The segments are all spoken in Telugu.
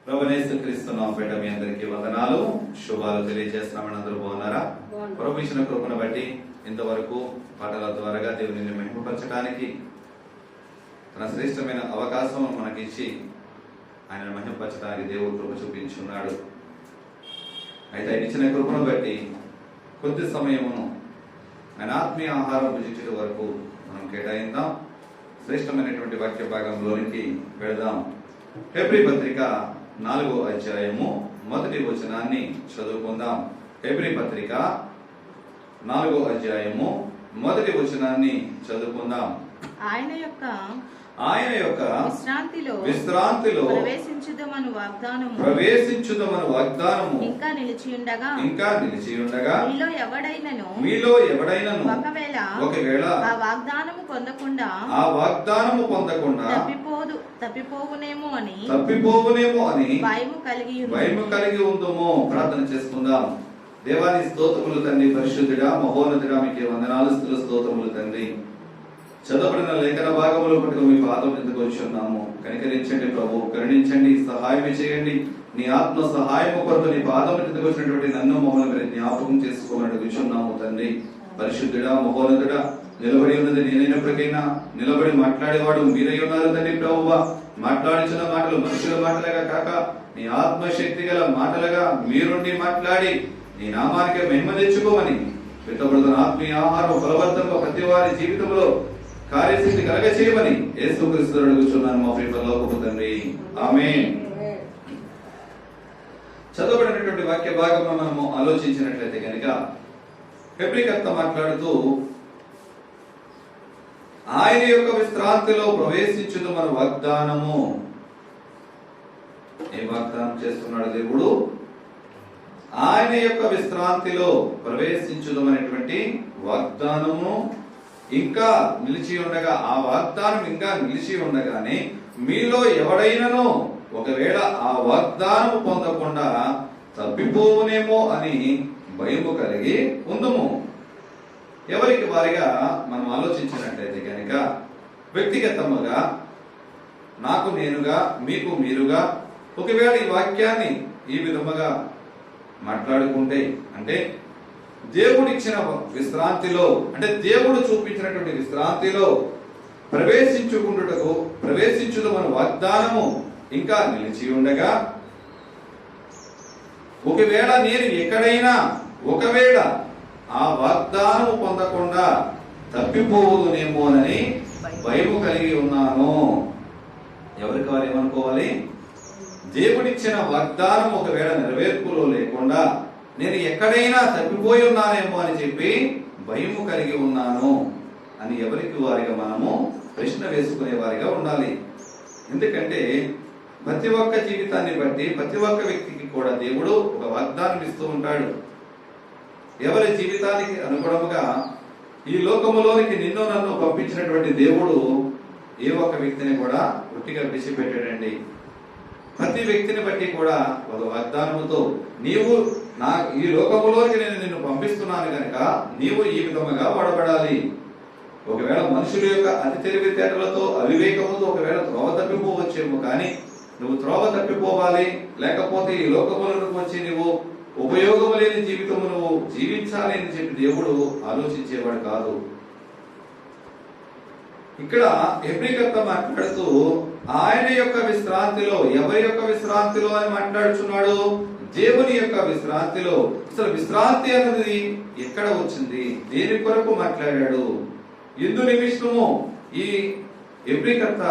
ప్రభునేసు క్రీస్తు నామమున మీ అందరికీ వందనాలు శుభాలు తెలియజేస్తున్నామని అందరూ బాగున్నారా? ప్రభు ఇచ్చిన కృపను బట్టి ఇంతవరకు పాటల ద్వారా దేవుని మహిమపరచడానికి తన శ్రేష్టమైన అవకాశం మనకిచ్చి ఆయన మహిమపరచడానికి దేవుడు కృప చూపించున్నాడు. అయితే ఆయన ఇచ్చిన కృపను బట్టి కొద్ది సమయమును ఆయన ఆత్మీయ ఆహారం భుజించే వరకు మనం కేటాయిద్దాం. శ్రేష్టమైనటువంటి వాక్య భాగంలోనికి వెళదాం. హెబ్రీ పత్రిక 4వ అధ్యాయము 1వ వచనాన్ని చదువుకుందాం. హెబ్రీ పత్రిక 4వ అధ్యాయము 1వ వచనాన్ని చదువుకుందాం. ఆయన యొక్క విశ్రాంతిలో ప్రవేశించుదమను వాగ్దానము ఇంకా నిలిచి ఉండగా మీలో ఎవడైనను ఒకవేళ ఆ వాగ్దానము పొందకుండా తప్పిపోవునేమో అని భయము కలిగి ఉందమో. ప్రార్థన చేసుకుందాం. దేవాని స్తోత్రములు తండ్రి, పరిశుద్ధుడా మహోన్నతుడా, మీకే వందనాలు స్తోత్రములు తండ్రి. చదవబడిన లేఖన భాగములు పట్టుకు మీ పాదం ఎందుకు వచ్చి ఉన్నాము. కనికరించండి ప్రభు, కరుణించండి, సహాయం చేయండి. నీ ఆత్మ సహాయము కొరకు నీ పాదం ఎందుకు వచ్చినటువంటి నన్ను మమ్మల్ని మీరు జ్ఞాపకం చేసుకోమని అడుగుచున్నాము తండ్రి. పరిశుద్ధుడా మహోన్నతుడా, నిలబడి ఉన్నది నేనైనప్పటికైనా నిలబడి మాట్లాడేవాడు మీరై ఉన్నారు తండ్రి. ప్రభువా, మాట్లాడించిన మాటలు మనుషుల మాటలుగా కాక నీ ఆత్మశక్తి గల మాటలుగా మీరుండి మాట్లాడి నీ నామానికి మహిమ తెచ్చుకోమని పెట్టబడుతున్న ఆత్మీయ ఆహారం ఫలవంతంగా ప్రతి వారి జీవితంలో కార్యసిద్ధి కలగ చేయమని యేసుక్రీస్తు అడుగుచున్నాను మా ప్రియ పరలోకపు తండ్రి. ఆమేన్. చదవబడినటువంటి వాక్య భాగంలో మనము ఆలోచించినట్లయితే కనుక హెబ్రీకర్త మాట్లాడుతూ ఆయన యొక్క విశ్రాంతిలో ప్రవేశించుదు మన వాగ్దానము. ఏం వాగ్దానం చేస్తున్నాడు దేవుడు? ఆయన యొక్క విశ్రాంతిలో ప్రవేశించుదమనేటువంటి వాగ్దానము ఇంకా నిలిచి ఉండగా, ఆ వాగ్దానం ఇంకా నిలిచి ఉండగానే మీలో ఎవడైనను ఒకవేళ ఆ వాగ్దానం పొందకుండా తప్పిపోవునేమో అని భయము కలిగి ఉందము. ఎవరికి వారిగా మనం ఆలోచించినట్లయితే కనుక వ్యక్తిగతముగా నాకు నేనుగా మీకు మీరుగా ఒకవేళ ఈ వాక్యాన్ని ఈ విధముగా మాట్లాడుకుంటే, అంటే దేవుడిచ్చిన విశ్రాంతిలో, అంటే దేవుడు చూపించినటువంటి విశ్రాంతిలో ప్రవేశించుదు మన వాగ్దానము ఇంకా నిలిచి ఉండగా, ఒకవేళ నేను ఎక్కడైనా ఒకవేళ ఆ వాగ్దానము పొందకుండా తప్పిపోవునేమోనని భయము కలిగి ఉన్నాను. ఎవరికి వారు ఏమనుకోవాలి? దేవుడిచ్చిన వాగ్దానం ఒకవేళ నెరవేర్పులో లేకుండా నేను ఎక్కడైనా తప్పిపోయి ఉన్నానేమో అని చెప్పి భయము కలిగి ఉన్నాను అని ఎవరికి వారిగా మనము ప్రశ్న వేసుకునే వారిగా ఉండాలి. ఎందుకంటే ప్రతి ఒక్క జీవితాన్ని బట్టి ప్రతి ఒక్క వ్యక్తికి కూడా దేవుడు ఒక వాగ్దానం ఇస్తూ ఉంటాడు. ఎవరి జీవితానికి అనుగుణముగా ఈ లోకములోనికి నిన్ను నన్ను పంపించినటువంటి దేవుడు ఏ ఒక్క వ్యక్తిని కూడా ఒట్టిగా విడిచిపెట్టాడండి. ప్రతి వ్యక్తిని బట్టి కూడా ఒక వాగ్దానముతో నీవు ఈ లోకములోకి నేను నిన్ను పంపిస్తున్నాను కనుక నీవు ఈ విధముగా వాడబడాలి. ఒకవేళ మనుషుల యొక్క అతి తెలివితేటలతో అవివేకముతో ఒకవేళ త్రోవ తప్పిపోవచ్చేమో, కానీ నువ్వు త్రోవ తప్పిపోవాలి, లేకపోతే ఈ లోకములకు వచ్చి నువ్వు ఉపయోగము లేని జీవితము నువ్వు జీవించాలి అని చెప్పి దేవుడు ఆలోచించేవాడు కాదు. ఇక్కడ హెబ్రీకర్త మాట్లాడుతూ ఆయన యొక్క విశ్రాంతిలో, ఎవరి యొక్క విశ్రాంతిలో అని మాట్లాడుచున్నాడు? దేవుని యొక్క విశ్రాంతిలో. అసలు విశ్రాంతి అన్నది ఎక్కడ వచ్చింది? దేని కొరకు మాట్లాడాడు? ఎందు నిమిషము ఈ హెబ్రీకర్త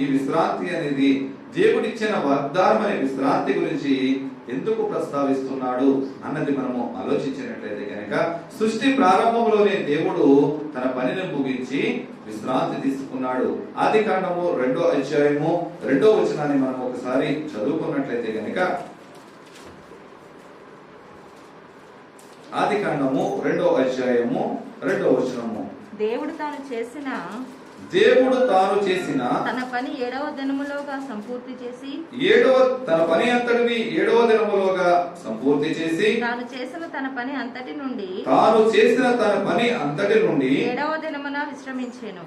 ఈ విశ్రాంతి అనేది దేవుడిచ్చిన వాగ్దానం అనే విశ్రాంతి గురించి ఎందుకు ప్రస్తావిస్తున్నాడు అన్నది మనము ఆలోచించినట్లయితే కనుక సృష్టి ప్రారంభంలోనే దేవుడు తన పనిని ముగించి విశ్రాంతి తీసుకున్నాడు. ఆదికాండము 2వ అధ్యాయము 2వ వచనాన్ని మనం ఒకసారి చదువుకున్నట్లయితే కనుక ఆదికాండము 2వ అధ్యాయము 2వ వచనము, దేవుడు తాను చేసిన తన పని 7వ దినములోగా సంపూర్తి చేసి తన పని అంతటిని 7వ దినములోగా సంపూర్తి చేసి తాను చేసిన తన పని అంతటి నుండి 7వ దినమున విశ్రమించెను.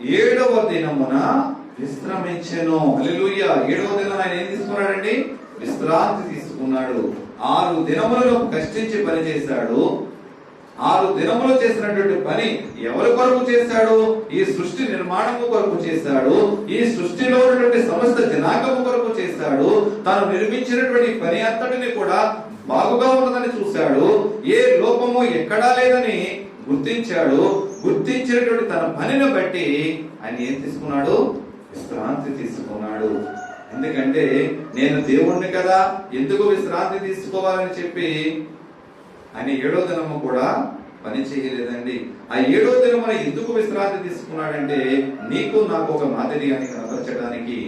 హల్లెలూయా. 7వ దినం ఆయన ఏం తీసుకున్నాడండి? విశ్రాంతి తీసుకున్నాడు. 6 దినములను కష్టించి పని చేశాడు. 6 దినములు చేసినటువంటి పని ఎవరి కొరకు చేశాడు? ఈ సృష్టి నిర్మాణము కొరకు చేశాడు. ఈ సృష్టిలో ఉన్నటువంటి సమస్త జనాంగము కొరకు చేశాడు. తాను నిర్మించినటువంటి పని అంతటిని కూడా బాగుగా ఉన్నదని చూశాడు. ఏ లోపము ఎక్కడా లేదని గుర్తించాడు. గుర్తించినటువంటి తన పనిని బట్టి ఆయన ఏం తీసుకున్నాడు? విశ్రాంతి తీసుకున్నాడు. ఎందుకంటే నేను దేవుణ్ణి కదా, ఎందుకు విశ్రాంతి తీసుకోవాలని చెప్పి ఆయన 7వ దినము కూడా పని చేయలేదండి. ఆ 7వ దినమున ఎందుకు విశ్రాంతి తీసుకున్నాడంటే నీకు నాకు ఒక మాదిరిగాని కనపరచడానికి.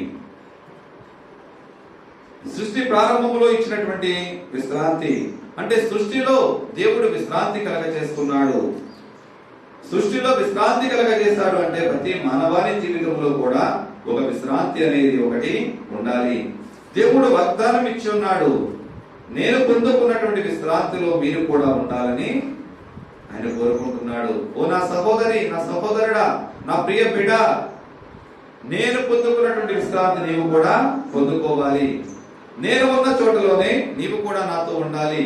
సృష్టి ప్రారంభంలో ఇచ్చినటువంటి విశ్రాంతి అంటే సృష్టిలో దేవుడు విశ్రాంతి కలగజేస్తున్నాడు. సృష్టిలో విశ్రాంతి కలగజేశాడు అంటే ప్రతి మానవాళి జీవితంలో కూడా ఒక విశ్రాంతి అనేది ఒకటి ఉండాలి. దేవుడు వాగ్దానం ఇచ్చి ఉన్నాడు, నేను పొందుకున్నటువంటి విశ్రాంతిలో మీరు కూడా ఉండాలని ఆయన కోరుకుంటున్నాడు. ఓ నా సహోదరి, నా సహోదరుడా, నా ప్రియ బిడ్డ, నేను పొందుకున్నటువంటి విశ్రాంతి నీవు కూడా పొందుకోవాలి. నేను ఉన్న చోటలోనే నీవు కూడా నాతో ఉండాలి.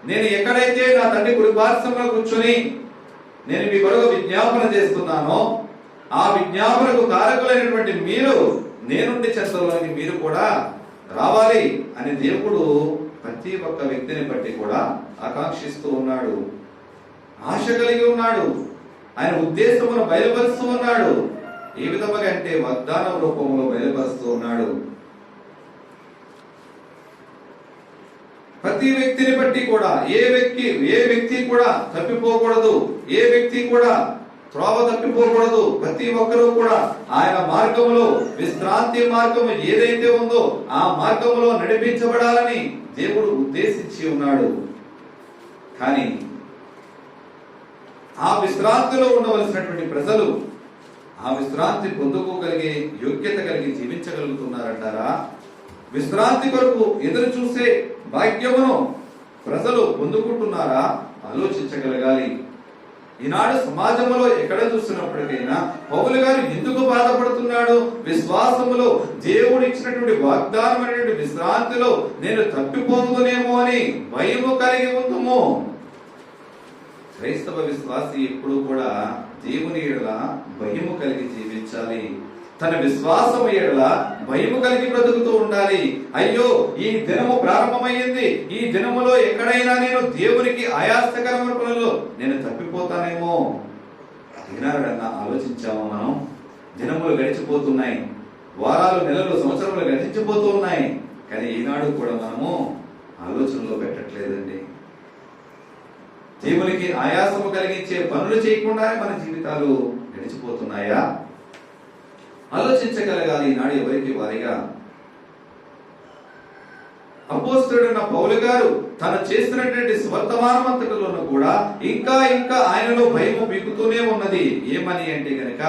నేను ఎక్కడైతే నా తండ్రి కుడి పార్శ్వంలో కూర్చొని నేను మీ కొరకు విజ్ఞాపన చేస్తున్నానో ఆ విజ్ఞాపనకు కారకులైనటువంటి మీరు నేనుండి చెంతలోకి మీరు కూడా రావాలి అని దేవుడు ప్రతి ఒక్క వ్యక్తిని బట్టి కూడా ఆకాంక్షిస్తూ ఉన్నాడు, ఆశ కలిగి ఉన్నాడు. ఆయన ఉద్దేశమును బయలుపరుస్తూ ఉన్నాడు. ఏ విధముగా అంటే వాగ్దానం రూపంలో బయలుపరుస్తూ ఉన్నాడు. ప్రతి వ్యక్తిని బట్టి కూడా ఏ వ్యక్తి కూడా తప్పిపోకూడదు. ఏ వ్యక్తి కూడా త్రోవ తప్పిపోకూడదు. ప్రతి ఒక్కరూ కూడా ఆయన మార్గంలో విశ్రాంతి మార్గము ఏదైతే ఉందో ఆ మార్గంలో నడిపించబడాలని దేవుడు ఉద్దేశించి ఉన్నాడు. కానీ ఆ విశ్రాంతిలో ఉండవలసినటువంటి ప్రజలు ఆ విశ్రాంతి పొందుకోగలిగే యోగ్యత కలిగి జీవించగలుగుతున్నారంటారా? విశ్రాంతి కొరకు ఎదురు చూసే భాగ్యమును ప్రజలు పొందుకుంటున్నారా? ఆలోచించగలగాలి. ఈనాడు సమాజంలో ఎక్కడ చూసినప్పటికైనా పౌలు గారు ఎందుకు బాధపడుతున్నాడు? విశ్వాసములో దేవుడు ఇచ్చినటువంటి వాగ్దానమైనటువంటి విశ్రాంతిలో నేను తప్పిపోతుందేమో అని భయము కలిగి ఉందము. క్రైస్తవ విశ్వాసి ఎప్పుడు కూడా దేవుని ఎడల భయము కలిగి జీవించాలి. తన విశ్వాసము ఎడల భయము కలిగి బ్రతుకుతూ ఉండాలి. అయ్యో, ఈ దినము ప్రారంభమైంది, ఈ దినములో ఎక్కడైనా నేను దేవునికి ఆయాసకరమైన పనులు నేను తప్పిపోతానేమో. ఈనాడన్నా ఆలోచించాము మనం? దినములు గడిచిపోతున్నాయి, వారాలు, నెలలు, సంవత్సరములు గడిచిపోతూ ఉన్నాయి. కానీ ఈనాడు కూడా మనము ఆలోచనలో పెట్టట్లేదండి. దేవునికి ఆయాసము కలిగించే పనులు చేయకుండానే మన జీవితాలు గడిచిపోతున్నాయా? ఆలోచించగలగాలి. ఈనాడు ఎవరికి వారిగా. అపోస్తలుడైన పౌలు గారు తను చేస్తున్నటువంటి వర్తమానం అంతటిలోనూ కూడా ఇంకా ఆయనలో భయము పీకుతూనే ఉన్నది. ఏమని అంటే గనక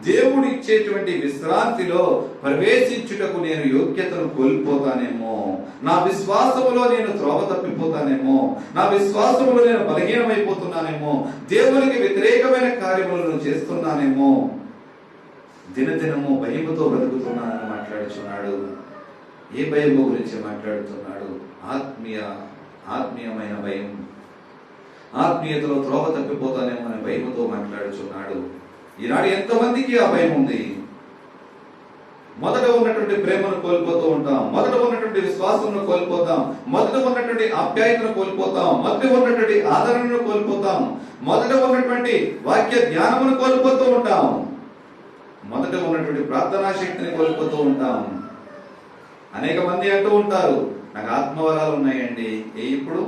దేవుడు ఇచ్చేటువంటి విశ్రాంతిలో ప్రవేశించుటకు నేను యోగ్యతను కోల్పోతానేమో, నా విశ్వాసములో నేను త్రోవ తప్పిపోతానేమో, నా విశ్వాసములో నేను బలహీనమైపోతున్నానేమో, దేవునికి వ్యతిరేకమైన కార్యములను చేస్తున్నానేమో, దినదినము భయముతో బ్రతుకుతున్నానని మాట్లాడుచున్నాడు. ఏ భయము గురించి మాట్లాడుతున్నాడు? ఆత్మీయమైన భయం. ఆత్మీయతలో త్రోవ తప్పిపోతానేమో అనే భయముతో మాట్లాడుచున్నాడు. ఈనాడు ఎంతమందికి ఆ భయం ఉంది? మొదట ఉన్నటువంటి ప్రేమను కోల్పోతూ ఉంటాం, మొదట ఉన్నటువంటి విశ్వాసమును కోల్పోతాం, మొదట ఉన్నటువంటి ఆప్యాయతను కోల్పోతాం, మొదట ఉన్నటువంటి ఆదరణను కోల్పోతాం, మొదట ఉన్నటువంటి వాక్య ధ్యానమును కోల్పోతూ ఉంటాం, మొదట ఉన్నటువంటి ప్రార్థనా శక్తిని కోల్పోతూ ఉంటాం. అనేక మంది అంటూ ఉంటారు, నాకు ఆత్మవరాలు ఉన్నాయండి. ఇప్పుడు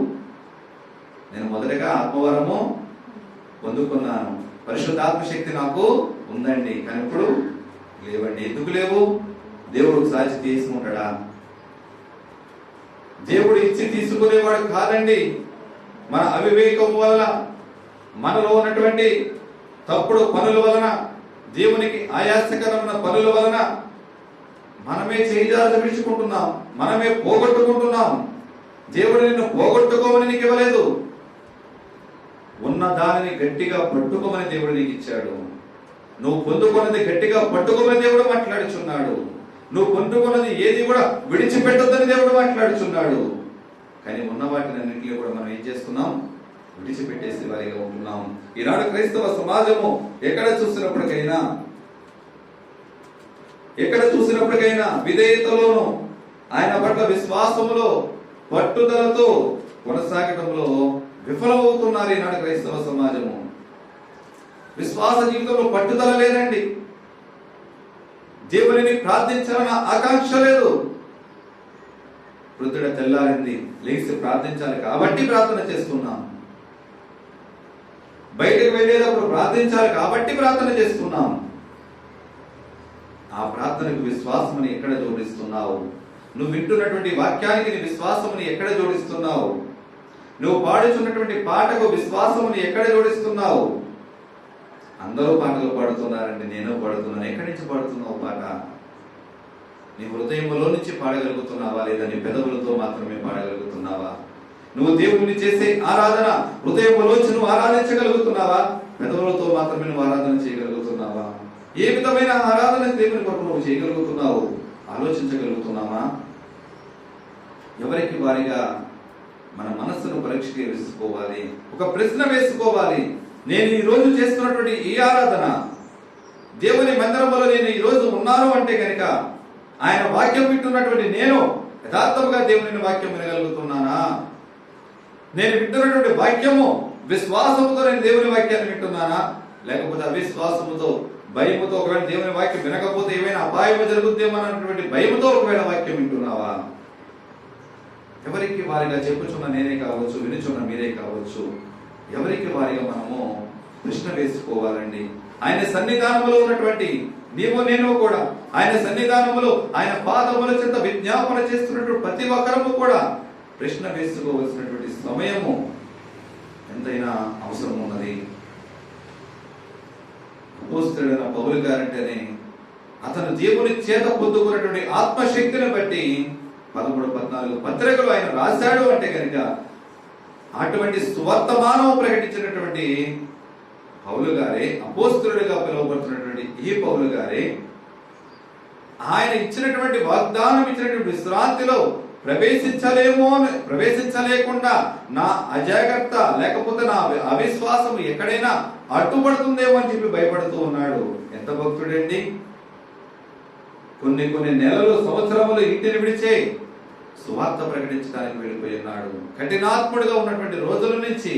నేను మొదటగా ఆత్మవరము పొందుకున్నాను, పరిశుద్ధాత్మ శక్తి నాకు ఉందండి, కానీ ఇప్పుడు లేవండి. ఎందుకు లేవు? దేవుడు సాక్షి తీసుకుంటాడా? దేవుడు ఇచ్చి తీసుకునేవాడు కాదండి. మన అవివేకం వల్ల, మనలో ఉన్నటువంటి తప్పుడు పనుల వలన, దేవునికి ఆయాసకరమైన పనుల వలన మనమే చేయించుకుంటున్నాం, మనమే పోగొట్టుకుంటున్నాం. దేవుడు నిన్ను పోగొట్టుకోమని నీకు ఇవ్వలేదు. ఉన్న దానిని గట్టిగా పట్టుకోమని దేవుడు నీకు ఇచ్చాడు. నువ్వు పొందుకున్నది గట్టిగా పట్టుకోమని దేవుడు మాట్లాడుచున్నాడు. నువ్వు పొందుకున్నది ఏది కూడా విడిచిపెట్టొద్దని దేవుడు మాట్లాడుచున్నాడు. కానీ ఉన్న వాటిని అన్నింటినీ కూడా మనం ఏం చేస్తున్నాం? విడిచిపెట్టేసి వారిగా ఉంటున్నాం. ఈనాడు క్రైస్తవ సమాజము ఎక్కడ చూసినప్పటికైనా విధేయతలోను ఆయన పట్ల విశ్వాసములో పట్టుదలతో కొనసాగటంలో విఫలమవుతున్నారు. ఈనాడు క్రైస్తవ సమాజము విశ్వాస జీవితంలో పట్టుదల లేదండి. దేవునిని ప్రార్థించాలన్న ఆకాంక్ష లేదు. వృద్ధుడ తెల్లారింది, లేచి ప్రార్థించాలి కాబట్టి ప్రార్థన చేస్తున్నాం. బయటకు వెళ్ళేటప్పుడు ప్రార్థించాలి కాబట్టి ప్రార్థన చేస్తున్నాం. ఆ ప్రార్థనకు విశ్వాసముని ఎక్కడ జోడిస్తున్నావు? నువ్వు వింటున్నటువంటి వాక్యానికి విశ్వాసముని ఎక్కడ జోడిస్తున్నావు? నువ్వు పాడుచున్నటువంటి పాటకు విశ్వాసముని ఎక్కడ జోడిస్తున్నావు? అందరూ పాటలు పాడుతున్నారండి, నేను పాడుతున్నాను. ఎక్కడి నుంచి పాడుతున్నావు పాట? నీ హృదయంలో నుంచి పాడగలుగుతున్నావా, లేదా నీ పెదవులతో మాత్రమే పాడగలుగుతున్నావా? నువ్వు దేవుడిని చేసే ఆరాధన హృదయంలోంచి నువ్వు ఆరాధించగలుగుతున్నావా? పెదవులతో మాత్రమే నువ్వు ఆరాధన చేయగలుగుతున్నావా? ఏ విధమైన ఆరాధన దేవుని కొరకు నువ్వు చేయగలుగుతున్నావు? ఆలోచించగలుగుతున్నావా? ఎవరికి వారిగా మన మనస్సును పరీక్ష వేసుకోవాలి. ఒక ప్రశ్న వేసుకోవాలి. నేను ఈ రోజు చేస్తున్నటువంటి ఈ ఆరాధన, దేవుని మందిరంలో నేను ఈ రోజు ఉన్నాను అంటే కనుక ఆయన వాక్యం వింటున్నటువంటి నేను యథార్థముగా దేవుని వాక్యం వినగలుగుతున్నానా? నేను వింటున్నటువంటి వాక్యము విశ్వాసముతో నేను దేవుని వాక్యాన్ని వింటున్నానా? లేకపోతే అవిశ్వాసముతో, భయముతో, ఒకవేళ దేవుని వాక్యం వినకపోతే ఏమైనా అపాయము జరుగుతుందేమో అన్నటువంటి భయముతో ఒకవేళ వాక్యం వింటున్నావా? ఎవరికి వారిగా చెప్పుచున్న నేనే కావచ్చు, వినుచున్న మీరే కావచ్చు, ఎవరికి వారిగా మనము ప్రశ్న వేసుకోవాలండి. ఆయన సన్నిధానములో ఉన్నటువంటి నీవు నేను కూడా ఆయన సన్నిధానములో ఆయన పాదముల చెంత విజ్ఞాపన చేస్తున్నటువంటి ప్రతి ఒక్కరము కూడా ప్రశ్న వేసుకోవలసినటువంటి సమయము ఎంతైనా అవసరం ఉన్నది. అపోస్తలుడైన పౌలు గారంటేనే అతను దేవుని చేత పొందుకున్నటువంటి ఆత్మశక్తిని బట్టి 13-14 పత్రికలు ఆయన రాశాడు అంటే కనుక అటువంటి సువర్తమానం ప్రకటించినటువంటి పౌలు గారే, అపోస్తలుడిగా పిలువబడుతున్నటువంటి ఈ పౌలు గారే ఆయన ఇచ్చినటువంటి వాగ్దానం, ఇచ్చినటువంటి విశ్రాంతిలో ప్రవేశించలేకుండా నా అజాగ్రత్త లేకపోతే నా అవిశ్వాసం ఎక్కడైనా అడ్డుపడుతుందేమో అని చెప్పి భయపడుతూ ఉన్నాడు. ఎంత భక్తుడండి! కొన్ని నెలలు, సంవత్సరములు ఇంటిని విడిచే సువార్త ప్రకటించడానికి వెళ్ళిపోయి ఉన్నాడు. కఠినాత్ముడిగా ఉన్నటువంటి రోజుల నుంచి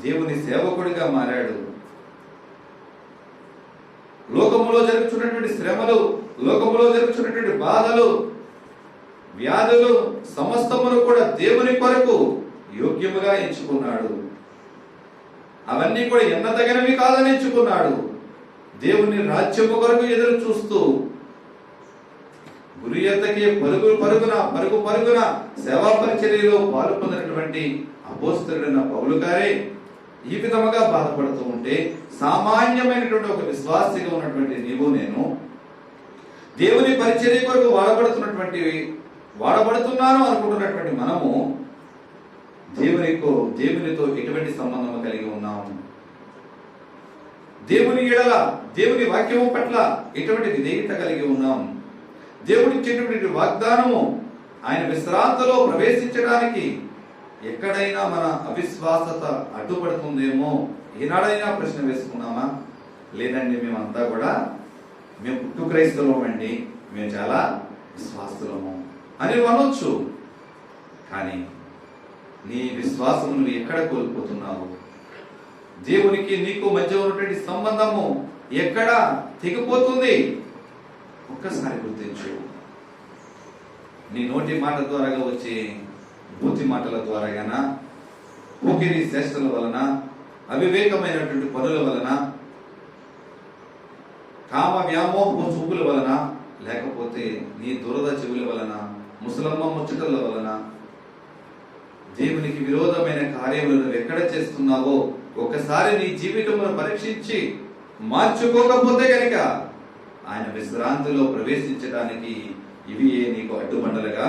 దేవుని సేవకుడిగా మారాడు. లోకములో జరుగుతున్నటువంటి శ్రమలు, లోకములో జరుగుతున్నటువంటి బాధలు, వ్యాధులు సమస్తమును కూడా దేవుని కొరకు యోగ్యముగా ఎంచుకున్నాడు. అవన్నీ కూడా ఎన్నతగినవి కాదని ఎంచుకున్నాడు. దేవుని రాజ్యము కొరకు ఎదురు చూస్తూ గురు యొద్దకే పరుగున సేవా పరిచర్యలో పాల్పొందినటువంటి అపోస్తలుడైన పౌలు గారే ఈ విధముగా బాధపడుతూ ఉంటే, సామాన్యమైనటువంటి ఒక విశ్వాసిగా ఉన్నటువంటి నీవు నేను దేవుని పరిచర్య కొరకు వాడబడుతున్నాను అనుకుంటున్నటువంటి మనము దేవునితో ఎటువంటి సంబంధం కలిగి ఉన్నాము? దేవుని ఎడల, దేవుని వాక్యము పట్ల ఎటువంటి విధేయత కలిగి ఉన్నాం? దేవుడిచ్చేటువంటి వాగ్దానము ఆయన విశ్రాంతిలో ప్రవేశించడానికి ఎక్కడైనా మన అవిశ్వాసత అడ్డుపడుతుందేమో ఈనాడైనా ప్రశ్న వేసుకున్నామా? లేదండి, మేమంతా కూడా మేము పుట్టు క్రైస్తవులం అండి, మేము చాలా విశ్వాసులము అని అనొచ్చు. కానీ నీ విశ్వాసము నువ్వు ఎక్కడ కోల్పోతున్నావు? దేవునికి నీకు మధ్య ఉన్నటువంటి సంబంధము ఎక్కడ తెగిపోతుంది? ఒక్కసారి గుర్తించు. నీ నోటి మాట ద్వారా వచ్చే బూతి మాటల ద్వారాగానా, పోకిరి చేష్టల వలన, అవివేకమైనటువంటి పనుల వలన, కామ వ్యామోహ చూపుల వలన, లేకపోతే నీ దురద చెవుల వలన, ముసలమ్మ ముచ్చటల వలన దేవునికి విరోధమైన కార్యములను ఎక్కడ చేస్తున్నావో ఒకసారి నీ జీవితమును పరీక్షించి మార్చుకోకపోతే గనక ఆయన విశ్రాంతిలో ప్రవేశించడానికి ఇవి నీకు అడ్డుబండలుగా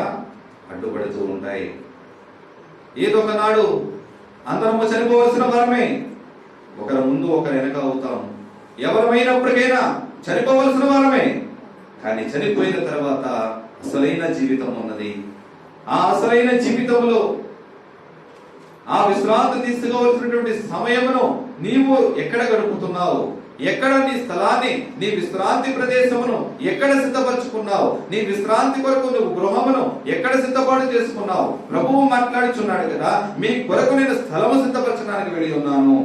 అడ్డుపడుతూ ఉంటాయి. ఏదో ఒకనాడు అందరము చనిపోవలసిన వారమే, ఒకరి ముందు ఒకరు వెనక అవుతాం. ఎవరమైనప్పటికైనా చనిపోవలసిన వారమే. కానీ చనిపోయిన తర్వాత అసలైన జీవితం ఉన్నది. ఆ అసలైన జీవితంలో ఆ విశ్రాంతి తీసుకోవాల్సినటువంటి సమయమును నీవు ఎక్కడ గడుపుతున్నావు? ఎక్కడ నీ స్థలాన్ని, నీ విశ్రాంతి ప్రదేశమును ఎక్కడ సిద్ధపరచుకున్నావు? నీ విశ్రాంతి కొరకు నువ్వు గృహమును ఎక్కడ సిద్ధపాటు చేసుకున్నావు? ప్రభువు మాట్లాడుచున్నాడు కదా, మీ కొరకు నేను స్థలము సిద్ధపరచడానికి వెళ్ళుచున్నాను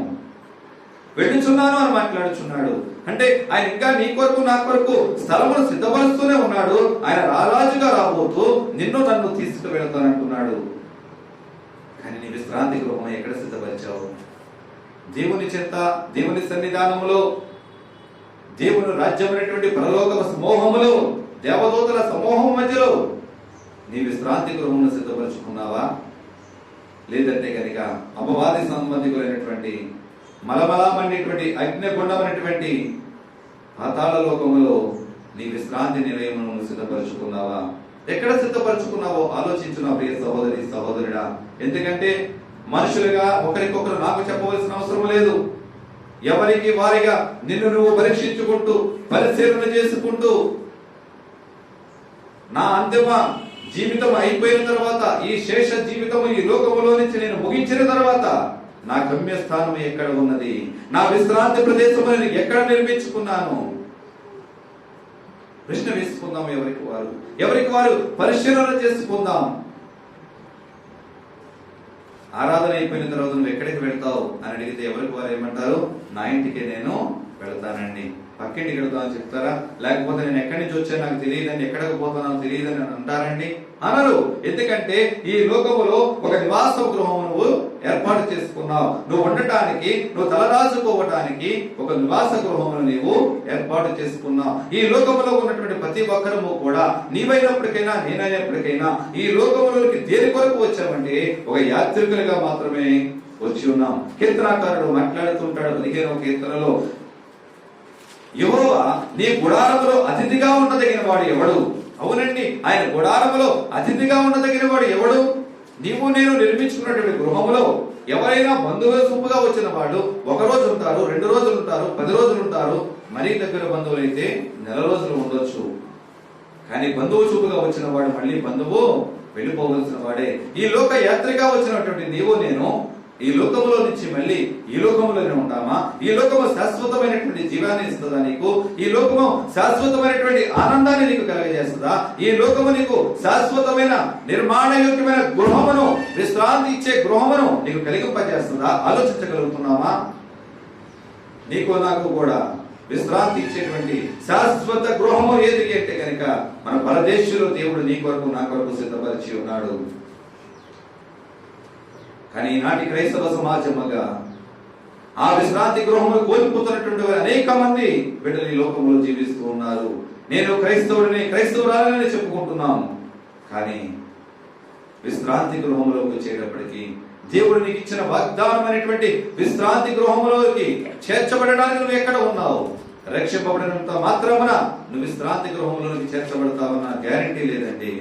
అని మాట్లాడుచున్నాడు. అంటే ఆయన ఇంకా నీ కొరకు నా కొరకు స్థలమును సిద్ధపరుస్తూనే ఉన్నాడు. ఆయన రారాజుగా రాబోతూ నిన్ను నన్ను తీసుకు వెళతానంటున్నాడు. కానీ నీ విశ్రాంతి గృహం ఎక్కడ సిద్ధపరిచావు? దేవుని చెంత, దేవుని సన్నిధానములో, దేవుని రాజ్యమైనటువంటి పరలోక సమూహములో, దేవదూతల సమూహం మధ్యలో నీ విశ్రాంతి గృహమును సిద్ధపరచుకున్నావా? లేదంటే కనుక అపవాది సంబంధికులైనటువంటి మలమలమైనటువంటి అగ్నిగుండమైనటువంటి పాతాళ లోకములో నీ విశ్రాంతి నిలయమును సిద్ధపరచుకున్నావా? ఎక్కడ సిద్ధపరచుకున్నావో ఆలోచించున్నా ప్రియ సహోదరి సహోదరుడా. ఎందుకంటే మనుషులుగా ఒకరికొకరు నాకు చెప్పవలసిన అవసరం లేదు. ఎవరికి వారిగా నిన్ను నువ్వు పరీక్షించుకుంటూ, పరిశీలన చేసుకుంటూ, నా అంతిమ జీవితం అయిపోయిన తర్వాత, ఈ శేష జీవితం ఈ లోకములో నుంచి నేను ముగించిన తర్వాత నా గమ్యస్థానం ఎక్కడ ఉన్నది? నా విశ్రాంతి ప్రదేశం ఎక్కడ నిర్మించుకున్నాను? ప్రశ్న వేసుకుందాం. ఎవరికి వారు పరిశీలన చేసుకుందాం. ఆరాధన అయిపోయిన తర్వాత నువ్వు ఎక్కడికి వెళ్తావు అని అడిగితే ఎవరికి వారు ఏమంటారు? నా ఇంటికి నేను వెళతానండి. పక్కింటికి వెళ్తామని చెప్తారా? లేకపోతే నేను ఎక్కడి నుంచి వచ్చాను నాకు తెలియదండి, ఎక్కడికి పోతానో తెలియదని అంటారండి? అనరు. ఎందుకంటే ఈ లోకములో ఒక నివాస గృహం నువ్వు ఏర్పాటు చేసుకున్నావు. నువ్వు ఉండటానికి, నువ్వు తలరాజుకోవటానికి ఒక నివాస గృహమును నీవు ఏర్పాటు చేసుకున్నావు. ఈ లోకములో ఉన్నటువంటి ప్రతి ఒక్కరము కూడా నీవైనప్పటికైనా నేనైనప్పటికైనా ఈ లోకములోకి దేని కొరకు వచ్చామంటే ఒక యాత్రికులుగా మాత్రమే వచ్చి ఉన్నాం. కీర్తనాకారుడు మాట్లాడుతుంటాడు 15వ కీర్తనలో, యెహోవా నీ గుడారములో అతిథిగా ఉండదగిన వాడు ఎవడు? అవునండి, ఆయన గుడారములో అతిథిగా ఉండదగిన వాడు ఎవడు? నీవు నేను నిర్మించుకున్నటువంటి గృహములో ఎవరైనా బంధువుల సొమ్ముగా వచ్చిన వాళ్ళు 1 రోజు ఉంటారు, 2 రోజులు ఉంటారు, 10 రోజులు ఉంటారు. మరీ దగ్గర బంధువులు అయితే నెల రోజులు ఉండొచ్చు. కానీ బంధువు చూపుగా వచ్చిన వాడు మళ్ళీ బంధువు వెళ్ళిపోవలసిన వాడే. ఈ లోక యాత్రిగా వచ్చినటువంటి నీవు నేను ఈ లోకములో నుంచి మళ్ళీ ఈ లోకములోనే ఉంటామా? ఈ లోకము శాశ్వతమైనటువంటి జీవాన్ని ఇస్తుందా నీకు? ఈ లోకము శాశ్వతమైనటువంటి ఆనందాన్ని నీకు కలగజేస్తుందా? ఈ లోకము నీకు శాశ్వతమైన నిర్మాణయోగ్యమైన గృహమును, విశ్రాంతి ఇచ్చే గృహమును నీకు కలిగింపజేస్తుందా? ఆలోచించగలుగుతున్నామా? నీకు నాకు కూడా విశ్రాంతి ఇచ్చేటువంటి శాశ్వత గృహము ఏది అంటే కనుక మన పరదేశంలో దేవుడు నీ కొరకు నా కొరకు సిద్ధపరిచి ఉన్నాడు. కానీ ఈనాటి క్రైస్తవ సమాజముగా ఆ విశ్రాంతి గృహములు కోల్పోతున్నటువంటి అనేక మంది బిడ్డలు ఈ లోకంలో జీవిస్తూ ఉన్నారు. నేను క్రైస్తవురాలని చెప్పుకుంటున్నాను. కానీ విశ్రాంతి గృహంలోకి వచ్చేటప్పటికి దేవుడు నీకు ఇచ్చిన వాగ్దానం అనేటువంటి విశ్రాంతి గృహంలోకి చేర్చబడడానికి నువ్వు ఎక్కడ ఉన్నావు? రక్షింపబడినంత మాత్రమున నువ్వు విశ్రాంతి గృహంలోకి చేర్చబడతావన్న గ్యారంటీ లేదండి.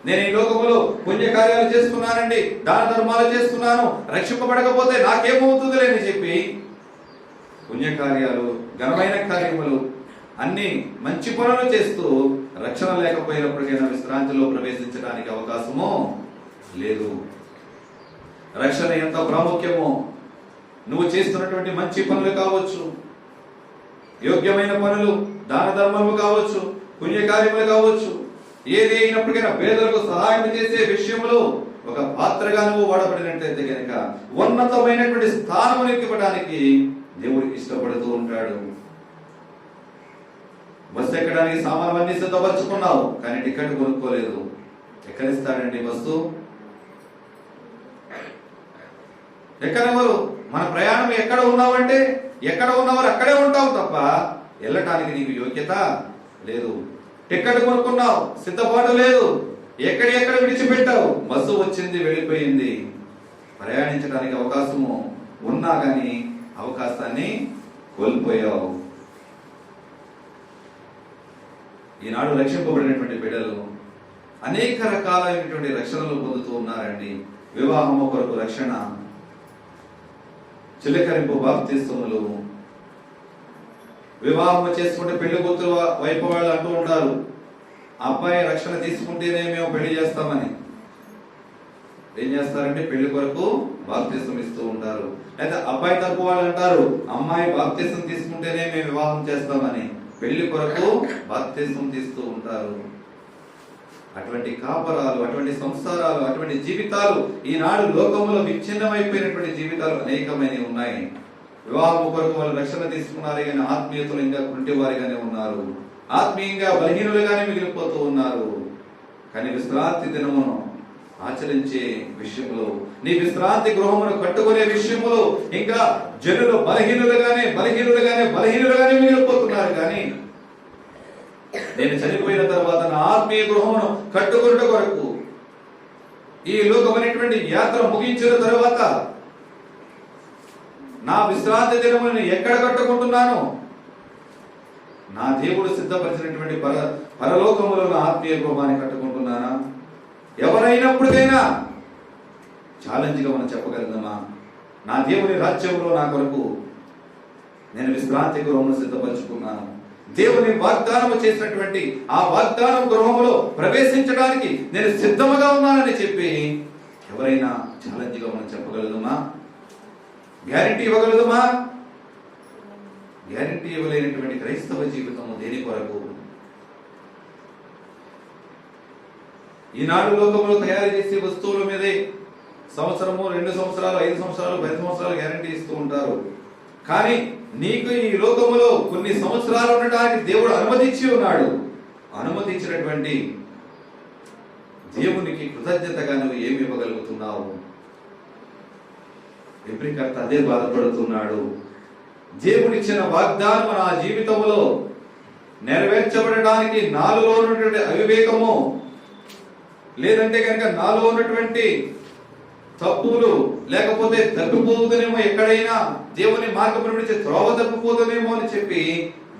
నేను ఈ లోకములో పుణ్యకార్యాలు చేసుకున్నానండి, దాన ధర్మాలు చేసుకున్నాను, రక్షింపబడకపోతే నాకేమవుతుంది అని చెప్పి పుణ్యకార్యాలు, ఘనమైన కార్యములు, అన్ని మంచి పనులు చేస్తూ రక్షణ లేకపోయినప్పటికైనా విశ్రాంతిలో ప్రవేశించడానికి అవకాశము లేదు. రక్షణ ఎంత ప్రాముఖ్యమో నువ్వు చేస్తున్నటువంటి మంచి పనులు కావచ్చు, యోగ్యమైన పనులు, దాన ధర్మములు కావచ్చు, పుణ్యకార్యములు కావచ్చు, ఏది అయినప్పటికైనా పేదలకు సహాయం చేసే విషయంలో ఒక పాత్రగా నువ్వు వాడబడినట్లయితే కనుక ఉన్నతమైనటువంటి స్థానమును ఇవ్వడానికి దేవుడికి ఇష్టపడుతూ ఉంటాడు. బస్సు ఎక్కడానికి సామాన్లు అన్ని సిద్ధపరచుకున్నావు, కానీ టికెట్ కొనుక్కోలేదు. ఎక్కడిస్తాడండి బస్సు? ఎక్కడెవరు? మన ప్రయాణం ఎక్కడ ఉన్నావంటే ఎక్కడ ఉన్నవారు అక్కడే ఉంటావు తప్ప వెళ్ళటానికి నీకు యోగ్యత లేదు. టికెట్ కొనుక్కున్నావు, సిద్ధపాటు లేదు, ఎక్కడ విడిచిపెట్టావు, బస్సు వచ్చింది వెళ్ళిపోయింది. ప్రయాణించడానికి అవకాశము ఉన్నా కానీ అవకాశాన్ని కోల్పోయావు. ఈనాడు రక్షింపబడినటువంటి బిడ్డలు అనేక రకాలైనటువంటి రక్షణలు పొందుతూ ఉన్నారండి. వివాహము కొరకు రక్షణ, చిలకరింపు బాప్తిస్తములు, వివాహం చేసుకుంటే పెళ్లి కూతురు వైపు వాళ్ళు అంటూ ఉంటారు, అబ్బాయి రక్షణ తీసుకుంటేనే మేము పెళ్లి చేస్తామని. ఏం చేస్తారంటే పెళ్లి కొరకు బాప్తిసం ఇస్తూ ఉంటారు. లేదా అబ్బాయి తరపు వాళ్ళు అంటారు, అమ్మాయి బాప్తిసం తీసుకుంటేనే మేము వివాహం చేస్తామని పెళ్లి కొరకు బాప్తిసం తీస్తూ ఉంటారు. అటువంటి కాపరాలు, అటువంటి సంసారాలు, అటువంటి జీవితాలు ఈనాడు లోకంలో విచ్ఛిన్నమైపోయినటువంటి జీవితాలు అనేకమైనవి ఉన్నాయి. వివాహం కొరకు వాళ్ళు రక్షణ తీసుకున్నారు కానీ ఆత్మీయతలు ఇంకా కుంటివారిగానే ఉన్నారు, ఆత్మీయంగా బలహీనులుగానే మిగిలిపోతూ ఉన్నారు. కానీ విశ్రాంతి దినమును ఆచరించే విషయంలో, నీ విశ్రాంతి గృహమును కట్టుకునే విషయంలో ఇంకా జనులు బలహీనులుగానే మిగిలిపోతున్నారు. కానీ నేను చనిపోయిన తర్వాత నా ఆత్మీయ గృహమును కట్టుకున్న కొరకు, ఈ లోకమైనటువంటి యాత్ర ముగించిన తర్వాత నా విశ్రాంతి దినములను ఎక్కడ కట్టుకుంటున్నాను? నా దేవుడు సిద్ధపరిచినటువంటి పరలోకములో నా ఆత్మీయ గృహాన్ని కట్టుకుంటున్నానా? ఎవరైనప్పటికైనా ఛాలెంజ్ గా మనం చెప్పగలుగుతామా? నా దేవుని రాజ్యంలో నా కొరకు నేను విశ్రాంతి గృహమును సిద్ధపరచుకున్నాను. దేవుని వాగ్దానము చేసినటువంటి ఆ వాగ్దానం గృహములో ప్రవేశించడానికి నేను సిద్ధముగా ఉన్నానని చెప్పి ఎవరైనా ఛాలెంజ్ గా మనం చెప్పగలుగుతామా? గ్యారెంటీ ఇవ్వగలుగుతామా? గ్యారెంటీ ఇవ్వలేనటువంటి క్రైస్తవ జీవితము దేని కొరకు? ఈనాడు లోకంలో తయారు చేసే వస్తువుల మీదే సంవత్సరము, 2 సంవత్సరాలు, 5 సంవత్సరాలు, 10 సంవత్సరాలు గ్యారెంటీ ఇస్తూ ఉంటారు. కానీ నీకు ఈ లోకములో కొన్ని సంవత్సరాలు ఉండడానికి దేవుడు అనుమతించి ఉన్నాడు. అనుమతించినటువంటి దేవునికి కృతజ్ఞతగా నువ్వు ఏమి ఇవ్వగలుగుతున్నావు? ఎబ్రికర్త అదే బాధపడుతున్నాడు. దేవుడిచ్చిన వాగ్దానం నా జీవితంలో నెరవేర్చబడడానికి నాలో ఉన్నటువంటి అవివేకము, లేదంటే కనుక నాలో ఉన్నటువంటి తప్పులు, లేకపోతే తప్పిపోతుందేమో, ఎక్కడైనా దేవుని మార్గం నుంచి త్రోవ తప్పిపోతుందేమో అని చెప్పి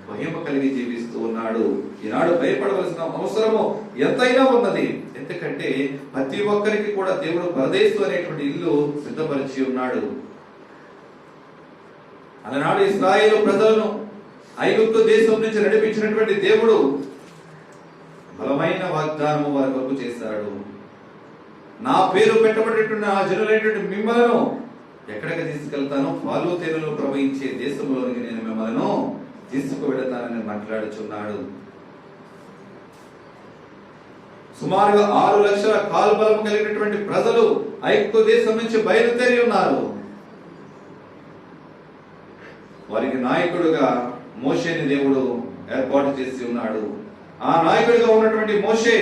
భయం కలిగి జీవిస్తూ ఉన్నాడు. ఈనాడు భయపడవలసిన అవసరము ఎంతైనా ఉన్నది. ఎందుకంటే ప్రతి ఒక్కరికి కూడా దేవుడు పరదేశు అనేటువంటి ఇల్లు సిద్ధపరిచి ఉన్నాడు. అలనాడు ఇశ్రాయేలు ప్రజలను ఐగుప్తు దేశం నుంచి నడిపించినటువంటి దేవుడు బలమైన వాగ్దానము వారి కొరకు చేశాడు. నా పేరు పెట్టబడేటువంటి ఆ జనులైనటువంటి మిమ్మలను ఎక్కడికి తీసుకెళ్తాను? పాలు తేనెలు ప్రవహించే దేశంలోనికి నేను మిమ్మల్ని తీసుకువెళతానని మాట్లాడుచున్నాడు. సుమారుగా 6 లక్షల కాల్బలం కలిగినటువంటి ప్రజలు ఐగుప్తు దేశం నుంచి బయలుదేరి ఉన్నారు. వారికి నాయకుడుగా మోషేని దేవుడు ఏర్పాటు చేసి ఉన్నాడు. ఆ నాయకుడిగా ఉన్నటువంటి మోషే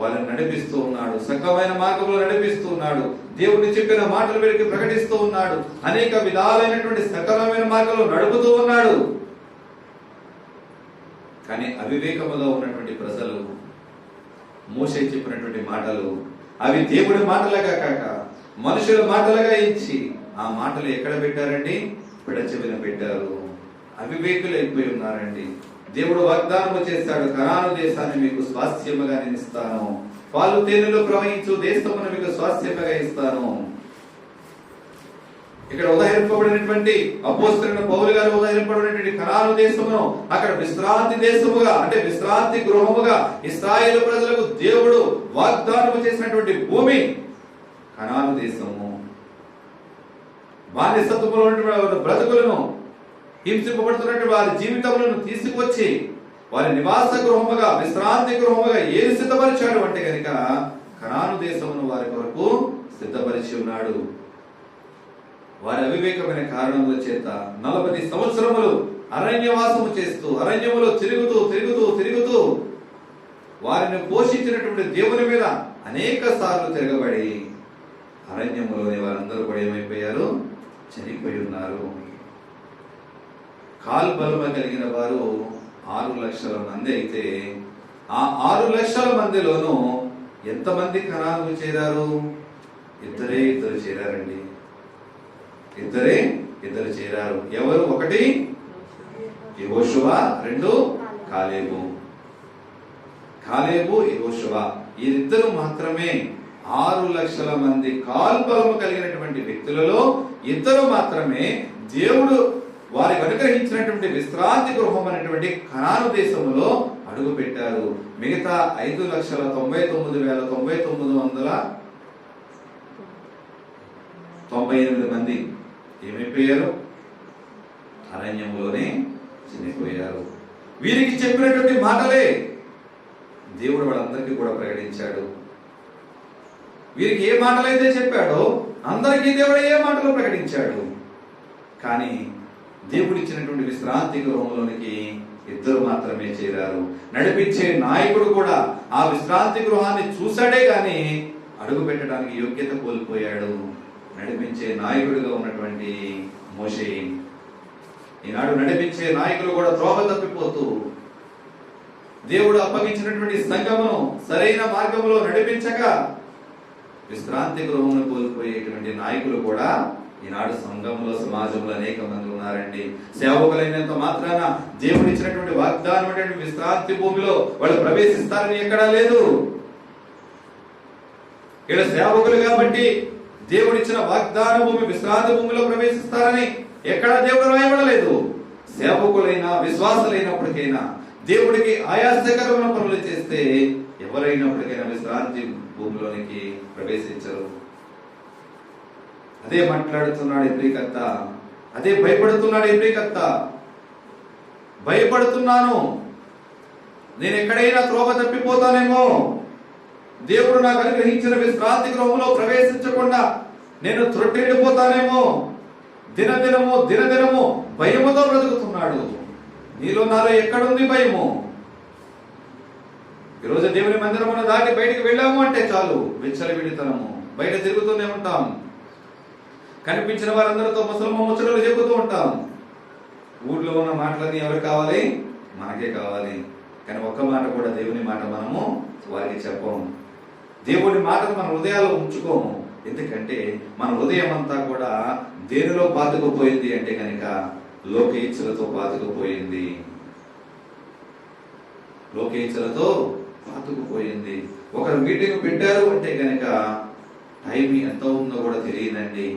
వాళ్ళని నడిపిస్తూ ఉన్నాడు, సకమైన మార్గంలో నడిపిస్తూ ఉన్నాడు, దేవుడిని చెప్పిన మాటలు వీరికి ప్రకటిస్తూ ఉన్నాడు, అనేక విధాలైనటువంటి సకలమైన మార్గంలో నడుపుతూ ఉన్నాడు. కానీ అవివేకములో ఉన్నటువంటి ప్రజలు మోషే చెప్పినటువంటి మాటలు అవి దేవుడి మాటలుగా కాక మనుషుల మాటలుగా ఇచ్చి ఆ మాటలు ఎక్కడ పెట్టారండి? పెడచెవిన పెట్టారు. అవివేకులు అయిపోయి ఉన్నారండి. దేవుడు వాగ్దానం చేశాడు, కనాను దేశాన్ని మీకు స్వాస్థ్యముగా నేను ఇస్తాను, పాలు తేనెలు ప్రవహించు దేశమును మీకు స్వాస్థ్యముగా ఇస్తాను. ఇక్కడ ఉదహరింపబడినటువంటి అపోస్తలుడైన పౌలు గారు ఉదహరింపబడినటువంటి కనాను దేశమును అక్కడ విశ్రాంతి దేశముగా, అంటే విశ్రాంతి గృహముగా ఇశ్రాయేలు ప్రజలకు దేవుడు వాగ్దానం చేసినటువంటి భూమి కనాను దేశము. బానిసత్వంలో ఉన్నటువంటి బ్రతుకులను, హింసింపబడుతున్నటువంటి వారి జీవితములను తీసుకొచ్చి వారి నివాస గృహముగా, విశ్రాంతి గృహముగా ఏది సిద్ధపరిచాడు అంటే కనుక కనాను దేశమును వారి కొరకు సిద్ధపరిచి ఉన్నాడు. వారి అవివేకమైన కారణముల చేత 40 సంవత్సరములు అరణ్యవాసము చేస్తూ, అరణ్యములో తిరుగుతూ వారిని పోషించినటువంటి దేవుని మీద అనేక సార్లు తిరగబడి అరణ్యములోని వారందరూ కూడా ఏమైపోయారు? చనిపోయి ఉన్నారు. కాల్బలము కలిగిన వారు 6 లక్షల మంది అయితే ఆ 6 లక్షల మందిలోనూ ఎంతమంది కనానుకు చేరారు? ఇద్దరు చేరారండి. ఇద్దరు చేరారు. ఎవరు? ఒకటి యెహోషువ, 2 కాలేబు. యెహోషువ వీరిద్దరు మాత్రమే 6 లక్షల మంది కాల్బలము కలిగినటువంటి వ్యక్తులలో ఇద్దరు మాత్రమే దేవుడు వారికి అనుగ్రహించినటువంటి విశ్రాంతి గృహం అనేటువంటి కనాను దేశంలో అడుగు పెట్టారు. మిగతా 5,99,998 మంది ఏమైపోయారు? అరణ్యంలోనే చనిపోయారు. వీరికి చెప్పినటువంటి మాటలే దేవుడు వాళ్ళందరికీ కూడా ప్రకటించాడు. వీరికి ఏ మాటలైతే చెప్పాడో అందరికీ దేవుడు ఏ మాటలు ప్రకటించాడు. కానీ దేవుడిచ్చినటువంటి విశ్రాంతి గృహంలోనికి 2 మాత్రమే చేరారు. నడిపించే నాయకుడు కూడా ఆ విశ్రాంతి గృహాన్ని చూశాడే గాని అడుగు పెట్టడానికి యోగ్యత కోల్పోయాడు. నడిపించే నాయకుడిగా ఉన్నటువంటి మోషే. ఈనాడు నడిపించే నాయకులు కూడా త్రోవ తప్పిపోతూ దేవుడు అప్పగించినటువంటి సంఘమును సరైన మార్గంలో నడిపించక విశ్రాంతి గృహమును కోల్పోయేటువంటి నాయకులు కూడా ఈనాడు సంఘంలో, సమాజంలో అనేక మంది ఉన్నారండి. సేవకులైనంత మాత్రాన దేవుడు ఇచ్చినటువంటి వాగ్దానం విశ్రాంతి భూమిలో వాళ్ళు ప్రవేశిస్తారని ఎక్కడా లేదు. ఇక్కడ సేవకులు కాబట్టి దేవుడిచ్చిన వాగ్దాన భూమి విశ్రాంతి భూమిలో ప్రవేశిస్తారని ఎక్కడా దేవుడు రాయబడలేదు. సేవకులైనా విశ్వాసులైనప్పటికైనా దేవుడికి ఆయాసకరమైన పనులు చేస్తే ఎవరైనప్పటికైనా విశ్రాంతి భూమిలోనికి ప్రవేశించరు. అదే మాట్లాడుతున్నాడు ఎబ్రీకర్త, అదే భయపడుతున్నాడు ఎబ్రీకర్త. భయపడుతున్నాను, నేను ఎక్కడైనా త్రోవ తప్పిపోతానేమో, దేవుడు నాకు అనుగ్రహించిన విశ్రాంతి గృహంలో ప్రవేశించకుండా నేను త్రొట్టిల్లిపోతానేమో. దినదినము భయముతో బ్రతుకుతున్నాడు. నీలో నాలో ఎక్కడుంది భయము? ఈరోజు దేవుని మందిరమును దాటి బయటికి వెళ్ళాము అంటే చాలు విచ్చలవిడితనము. బయట తిరుగుతూనే ఉంటాం. కనిపించిన వారందరితో ముచ్చటలు చెబుతూ ఉంటాం. ఊళ్ళో ఉన్న మాటలన్నీ ఎవరికి కావాలి? మనకే కావాలి. కానీ ఒక్క మాట కూడా దేవుని మాట మనము వారికి చెప్పము. దేవుని మాటను మన హృదయాల్లో ఉంచుకోము. ఎందుకంటే మన హృదయం అంతా కూడా దేనిలో పాతుకుపోయింది అంటే కనుక లోకేచ్ఛలతో పాతుకుపోయింది. లోకేచ్ఛలతో పాతుకుపోయింది. ఒకరు మీటింగ్ పెట్టారు అంటే కనుక టైం ఎంత ఉందో కూడా తెలియదండి.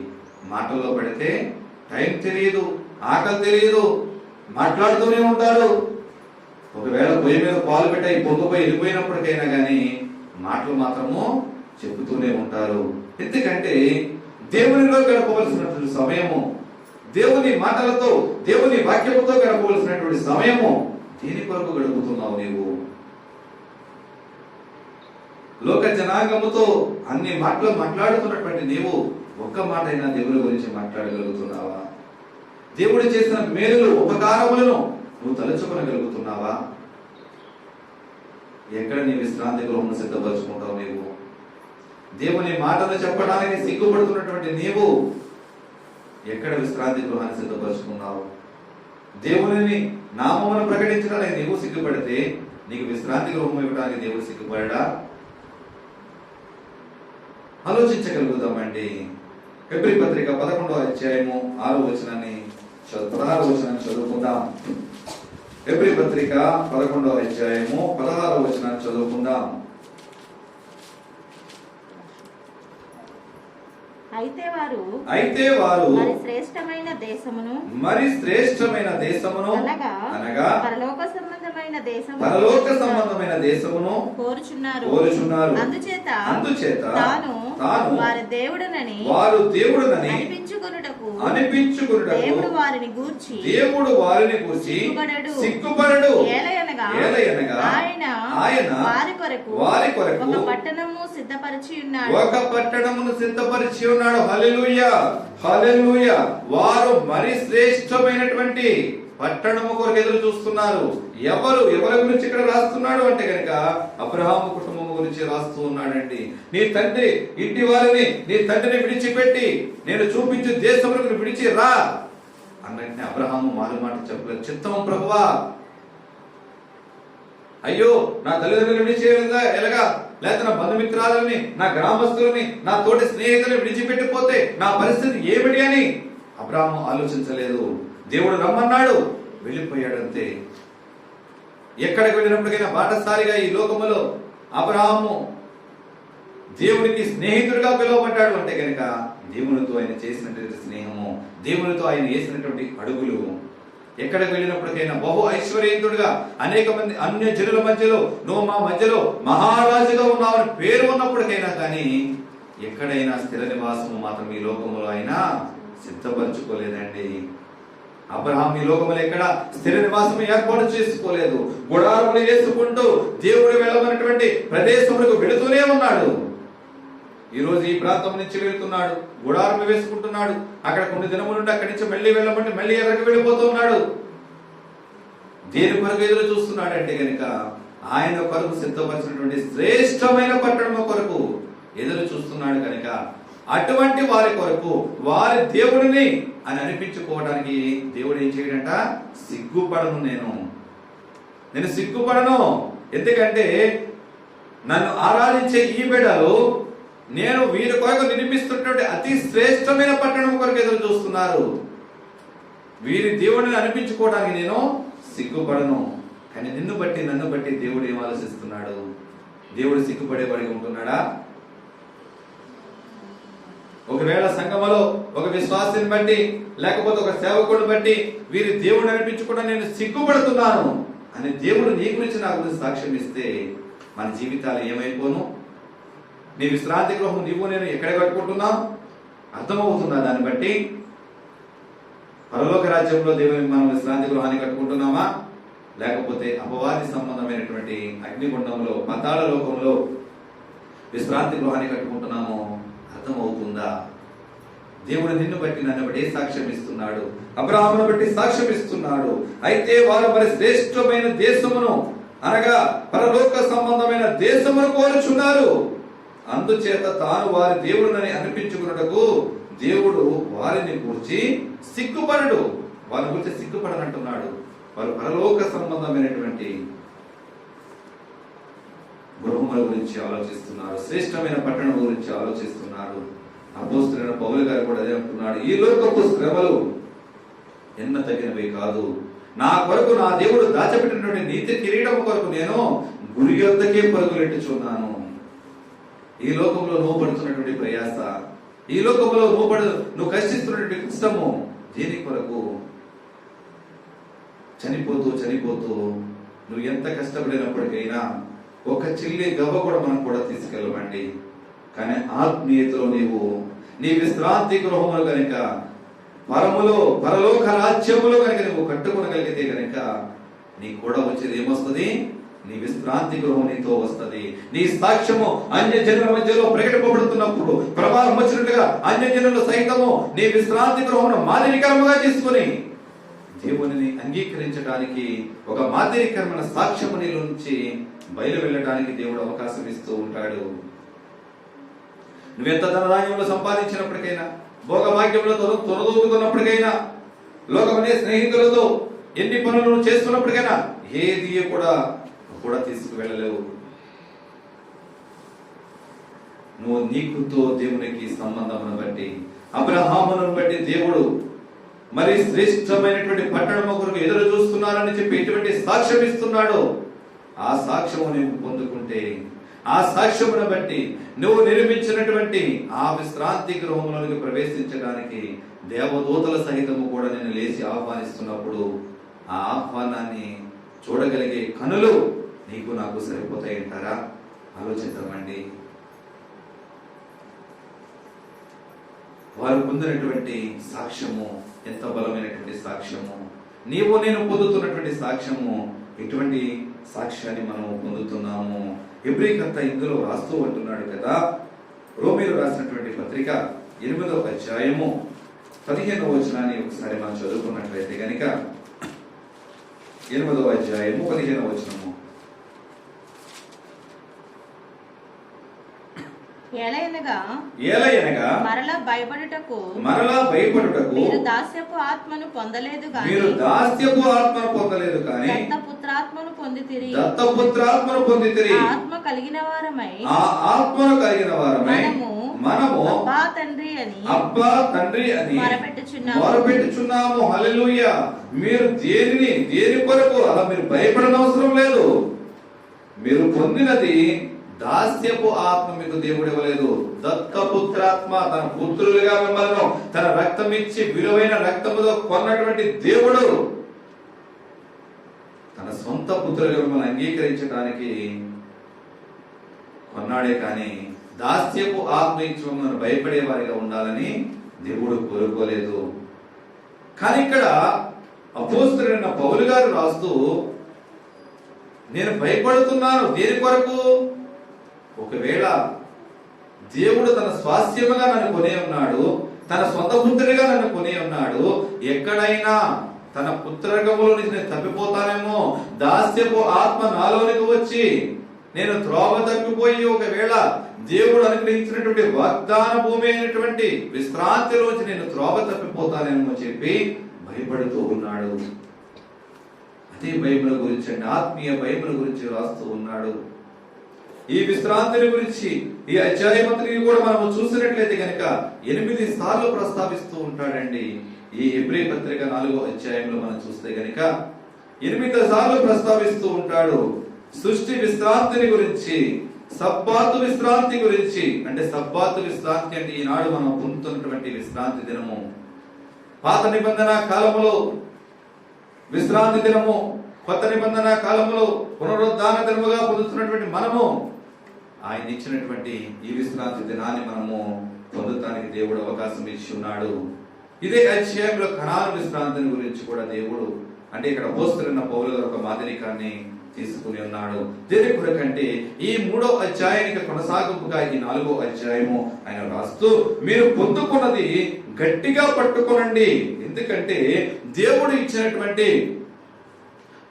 మాటల్లో పెడితే టైం తెలియదు, ఆకలి తెలియదు, మాట్లాడుతూనే ఉంటారు. ఒకవేళ పొయ్యి మీద పాలు పెట్టాయి పొంగిపోయి వెళ్ళిపోయినప్పటికైనా కానీ మాటలు మాత్రము చెబుతూనే ఉంటారు. ఎందుకంటే దేవునిలో గడపవలసినటువంటి సమయము, దేవుని మాటలతో, దేవుని వాక్యముతో గడపవలసినటువంటి సమయము దేని కొరకు గడుపుతున్నావు నీవు? లోక జనాంగముతో అన్ని మాటలు మాట్లాడుతున్నటువంటి నీవు ఒక్క మాట అయినా దేవుని గురించి మాట్లాడగలుగుతున్నావా? దేవుడు చేసిన మేలులు, ఉపకారములను నువ్వు తలుచుకోగలుగుతున్నావా? ఎక్కడ నీ విశ్రాంతి గృహమును సిద్ధపరచుకుంటావు నీవు? దేవుని మాటలు చెప్పడానికి సిగ్గుపడుతున్నటువంటి నీవు ఎక్కడ విశ్రాంతి గృహాన్ని సిద్ధపరచుకున్నావు? దేవుని నామమును ప్రకటించడానికి నీవు సిగ్గుపడితే నీకు విశ్రాంతి గృహం ఇవ్వడానికి దేవుడు సిగ్గుపడడా? ఆలోచించగలుగుతామండి. ఫిబ్రవరి పత్రిక 11వ అధ్యాయము 6వ వచనాన్ని 16వ వచనాన్ని చదువుకుందాం. ఫిబ్రవరి పత్రిక 11వ అధ్యాయము 16వ వచనాన్ని చదువుకుందాం. అయితే వారు మరి శ్రేష్టమైన దేశమును అనగా పరలోక సంబంధమైన దేశమును కోరుచున్నారు. అందుచేత తాను వారి దేవుడనని అనిపించుకొనుటకు దేవుడు వారిని గూర్చి సిగ్గుపడడు. ఏలయనగా ఆయన వారి కొరకు ఒక పట్టణము సిద్ధపరిచి ఉన్నాడు. హల్లెలూయా, హల్లెలూయా. వారు మరి శ్రేష్టమైనటువంటి పట్టణము కొరకు ఎదురు చూస్తున్నారు. ఎవరి గురించి ఇక్కడ రాస్తున్నాడు అంటే కనుక అబ్రహాము కుటుంబం గురించి రాస్తూ ఉన్నాడండి. నీ తండ్రి ఇంటి వారిని, నీ తండ్రిని విడిచిపెట్టి నేను చూపించే దేశములకు విడిచి రా అన్నట్టు అబ్రహాము మారు మాట చెప్పలేదు. చిత్తము ప్రభువా, అయ్యో నా తల్లిదండ్రులు విడిచేయగా ఎలాగా, లేకపోతే నా బంధుమిత్రాలని, నా గ్రామస్తులని, నా తోటి స్నేహితులను విడిచిపెట్టిపోతే నా పరిస్థితి ఏమిటి అని అబ్రహాము ఆలోచించలేదు. దేవుడు రమ్మన్నాడు, వెళ్ళిపోయాడంతే. ఎక్కడికి వెళ్ళినప్పటికైనా బాటసారిగా ఈ లోకములో అబ్రహాము దేవునికి స్నేహితుడిగా పిలువబడ్డాడు అంటే కనుక దేవునితో ఆయన చేసినటువంటి స్నేహము, దేవునితో ఆయన వేసినటువంటి అడుగులు, ఎక్కడికి వెళ్ళినప్పటికైనా బహు ఐశ్వర్యవంతుడిగా అనేక మంది అన్య జనుల మధ్యలో నువ్వు మా మధ్యలో మహారాజుగా ఉన్నావని పేరు ఉన్నప్పటికైనా కానీ ఎక్కడైనా స్థిర నివాసము మాత్రం ఈ లోకములో ఆయన సిద్ధపరచుకోలేదండి. అబ్రహాం ఈ లోకములో ఎక్కడ స్థిర నివాసం ఏర్పాటు చేసుకోలేదు. గుడారములు వేసుకుంటూ దేవుడు వెళ్ళమన్నటువంటి ప్రదేశములకు వెళుతూనే ఉన్నాడు. ఈ రోజు ఈ ప్రాంతం నుంచి వెళ్తున్నాడు, గుడారములు వేసుకుంటున్నాడు, అక్కడ కొన్ని దినముల నుండి అక్కడి నుంచి మళ్ళీ వెళ్ళమంటే మళ్ళీ ఎర్రకి వెళ్ళిపోతూ ఉన్నాడు. దేని కొరకు ఎదురు చూస్తున్నాడు అంటే గనుక ఆయన కొరకు సిద్ధపరిచినటువంటి శ్రేష్టమైన పట్టణం కొరకు ఎదురు చూస్తున్నాడు కనుక అటువంటి వారి కొరకు వారి దేవుడిని అని అనిపించుకోవడానికి దేవుడు ఏం చేయడంట, సిగ్గుపడను, నేను సిగ్గుపడను. ఎందుకంటే నన్ను ఆరాధించే ఈ బిడ్డలు నేను వీరి కొరకు నిర్మిస్తున్నటువంటి అతి శ్రేష్టమైన పట్టణం కొరకు ఎదురు చూస్తున్నారు. వీరి దేవుడిని అనిపించుకోవడానికి నేను సిగ్గుపడను. కానీ నిన్ను బట్టి నన్ను బట్టి దేవుడు ఏం ఆలోచిస్తున్నాడు? దేవుడు సిగ్గుపడేవాడిగా ఉంటున్నాడా? ఒకవేళ సంఘములో ఒక విశ్వాసిని బట్టి లేకపోతే ఒక సేవకుడిని బట్టి వీరి దేవుడిని అనిపించుకోవడం నేను సిగ్గుపడుతున్నాను అని దేవుడు నీ గురించి నా గురించి సాక్ష్యం ఇస్తే మన జీవితాలు ఏమైపోను? నీ విశ్రాంతి గృహం నీవు నేను ఎక్కడ కట్టుకుంటున్నాం అర్థమవుతుందా? దాన్ని బట్టి పరలోక రాజ్యంలో దేవుని మనం విశ్రాంతి గృహాన్ని కట్టుకుంటున్నామా, లేకపోతే అపవాది సంబంధమైనటువంటి అగ్నిగుండంలో పాతాళ లోకంలో విశ్రాంతి గృహాన్ని కట్టుకుంటున్నామో అర్థమవుతుందా? దేవుడు నిన్ను బట్టి నన్ను బట్టి సాక్ష్యం ఇస్తున్నాడు, అబ్రహామును బట్టి సాక్ష్యం ఇస్తున్నాడు. అయితే వారు మరి శ్రేష్టమైన దేశమును అనగా పరలోక సంబంధమైన దేశమును కోరుచున్నారు. అందుచేత తాను వారి దేవుడిని అనిపించుకున్నటకు దేవుడు వారిని గురించి సిగ్గుపడడు. వారి గురించి సిగ్గుపడనంటున్నాడు. వారు పరలోక సంబంధమైనటువంటి గృహముల గురించి ఆలోచిస్తున్నారు, శ్రేష్టమైన పట్టణం గురించి ఆలోచిస్తున్నారు. అపోస్తలుడైన పౌలు గారు కూడా అదే అంటున్నాడు, ఈ లోకపు శ్రమలు ఎన్న తగినవి కాదు, నా కొరకు నా దేవుడు దాచిపెట్టినటువంటి నీతి కిరీటం కొరకు నేను గురి యొద్దకే పరుగులెట్టుచున్నాను. ఈ లోకంలో నువ్వు పడుతున్నటువంటి ప్రయాస, ఈ లోకంలో నువ్వు కష్టిస్తున్నటువంటి కష్టము దేని కొరకు? చనిపోతూ నువ్వు ఎంత కష్టపడినప్పటికైనా ఒక చిల్లి గవ్వ కూడా మనం కూడా తీసుకెళ్ళమండి. కానీ ఆత్మీయతలో నీ విశ్రాంతి గృహములు కనుక పరలోక రాజ్యములో కనుక నువ్వు కట్టుకోగలిగితే కనుక నీ కూడా వచ్చేది ఏమొస్తుంది? నీ విశ్రాంతి గృహం నీతో వస్తుంది. నీ సాక్ష్యము అన్య జనుల మధ్యలో ప్రకటింపబడుతున్నప్పుడు ప్రభావం వచ్చినట్టుగా అన్య జనులు సైతము నీ విశ్రాంతి గృహమును మాదిరికరముగా తీసుకుని దేవుని అంగీకరించడానికి ఒక మాదిరికరమైన సాక్ష్యము నీలో నుంచి బయలు వెళ్ళడానికి దేవుడు అవకాశం ఇస్తూ ఉంటాడు. నువ్వెంత ధనధాన్యంలో సంపాదించినప్పటికైనా, భోగభాగ్యంలో తొలదూకుతున్నప్పటికైనా, లోకమనే స్నేహితులతో ఎన్ని పనులు చేస్తున్నప్పటికైనా ఏది కూడా తీసుకువెళ్ళలేవు. నువ్వు నీకుతో దేవునికి సంబంధమును బట్టి అబ్రహామును బట్టి దేవుడు మరి శ్రేష్టమైనటువంటి పట్టణము కొరకు ఎదురు చూస్తున్నారని చెప్పి ఎటువంటి సాక్ష్యం ఇస్తున్నాడు. ఆ సాక్ష్యము నువ్వు పొందుకుంటే, ఆ సాక్ష్యమును బట్టి నువ్వు నిర్మించినటువంటి ఆ విశ్రాంతి గృహంలోనికి ప్రవేశించడానికి దేవదూతల సహితము కూడా నేను లేచి ఆహ్వానిస్తున్నప్పుడు ఆ ఆహ్వానాన్ని చూడగలిగే కనులు నీకు నాకు సరిపోతాయంటారా? ఆలోచిద్దామండి. వారు పొందినటువంటి సాక్ష్యము ఎంత బలమైనటువంటి సాక్ష్యము! నీవు నేను పొందుతున్నటువంటి సాక్ష్యము ఎటువంటి సాక్ష్యాన్ని మనం పొందుతున్నాము? హెబ్రీకర్త ఇందులో రాస్తూ ఉంటున్నాడు కదా, రోమీలు రాసినటువంటి పత్రిక 8వ అధ్యాయము 15వ వచనాన్ని ఒకసారి మనం చదువుకున్నట్లయితే గనుక 8వ అధ్యాయము 15వ వచనము, ఏలయనగా మరలా భయపడుటకు మీరు దాస్యపు ఆత్మను పొందలేదు కానీ దత్తపుత్రాత్మను పొందితిరి. ఆత్మ కలిగిన వారమై మనము అబ్బా తండ్రి అని మొరపెట్టుచున్నాము. హల్లెలూయా. మీరు దేని కొరకు అలా మీరు భయపడనవసరం లేదు. మీరు పొందినది దాస్యపు ఆత్మ మీకు దేవుడు ఇవ్వలేదు. దత్తపుత్రాత్మ, తన పుత్రులుగా మిమ్మల్ని తన రక్తం ఇచ్చి విలువైన రక్తముతో కొన్నటువంటి దేవుడు తన సొంత పుత్రులుగా మిమ్మల్ని అంగీకరించడానికి కొన్నాడే కానీ దాస్యపు ఆత్మ ఇచ్చి మిమ్మల్ని భయపడే వారిగా ఉండాలని దేవుడు కోరుకోలేదు. కానీ ఇక్కడ అపోస్తలుడైన పౌలు గారు రాస్తూ, నేను భయపడుతున్నాను దేని కొరకు? ఒకవేళ దేవుడు తన స్వాస్థ్యముగా నన్ను కొని ఉన్నాడు, తన సొంత పుత్రుడిగా నన్ను కొని ఉన్నాడు, ఎక్కడైనా తన పుత్రగములో నుంచి నేను తప్పిపోతానేమో, దాస్యపు ఆత్మ నాలోనికి వచ్చి నేను త్రోవ తప్పిపోయి ఒకవేళ దేవుడు అనుగ్రహించినటువంటి వాగ్దాన భూమి అయినటువంటి విశ్రాంతిలోంచి నేను త్రోవ తప్పిపోతానేమో చెప్పి భయపడుతూ ఉన్నాడు. అదే బైబిల్ గురించి అండి, ఆత్మీయ బైబిల్ గురించి రాస్తూ ఉన్నాడు. ఈ విశ్రాంతిని గురించి ఈ అధ్యాయమంతని కూడా మనం చూసినట్లయితే కనుక 8 సార్లు ప్రస్తావిస్తూ ఉంటాడండి. ఈ హెబ్రీ పత్రిక 4వ అధ్యాయంలో మనం చూస్తే కనుక 8 సార్లు ప్రస్తావిస్తూ ఉంటాడు. సృష్టి విశ్రాంతిని గురించి, సబ్బాతు విశ్రాంతి గురించి. అంటే సబ్బాతు విశ్రాంతి అంటే ఈనాడు మనం పొందుతున్నటువంటి విశ్రాంతి దినము. పాత నిబంధన కాలములో విశ్రాంతి దినము, కొత్త నిబంధన కాలంలో పునరుద్ధాన దినముగా పొందుతున్నటువంటి మనము ఆయన ఇచ్చినటువంటి ఈ విశ్రాంతి దినాన్ని మనము పొందటానికి దేవుడు అవకాశం ఇచ్చి ఉన్నాడు. ఇదే అధ్యాయంలో కనాను విశ్రాంతిని గురించి కూడా దేవుడు, అంటే ఇక్కడ అపోస్తలుడైన పౌలు గారు ఒక మాదిరికాన్ని తీసుకుని ఉన్నాడు. దేని కొరకంటే ఈ 3వ అధ్యాయానికి కొనసాగింపుగా ఈ 4వ అధ్యాయము ఆయన రాస్తూ, మీరు పొందుకున్నది గట్టిగా పట్టుకోనండి. ఎందుకంటే దేవుడు ఇచ్చినటువంటి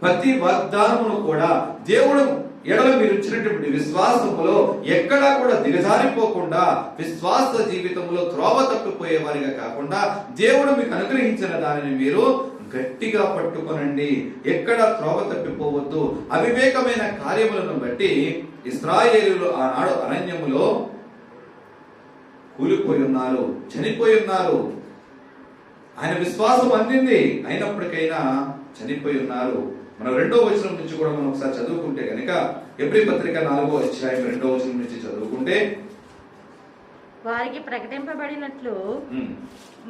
ప్రతి వాగ్దానమును కూడా దేవుడు ఎడల మీరు ఇచ్చినటువంటి విశ్వాసములో ఎక్కడా కూడా దిగజారిపోకుండా, విశ్వాస జీవితంలో త్రోవ తప్పిపోయే వారిగా కాకుండా దేవుడు మీకు అనుగ్రహించిన దానిని మీరు గట్టిగా పట్టుకొనండి. ఎక్కడ త్రోవ తప్పిపోవద్దు. అవివేకమైన కార్యములను బట్టి ఇశ్రాయేలీయులు ఆనాడు అరణ్యములో కూలిపోయి ఉన్నారు, చనిపోయి ఉన్నారు. ఆయన విశ్వాసం అందింది, అయినప్పటికైనా చనిపోయి ఉన్నారు. మనం 2వ వచనం నుంచి కూడా మనం ఒకసారి చదువుకుంటే కనుక హెబ్రీ పత్రిక 4వ అధ్యాయం 2వ వచనం నుంచి చదువుకుంటే, వారికి ప్రకటింపబడినట్లు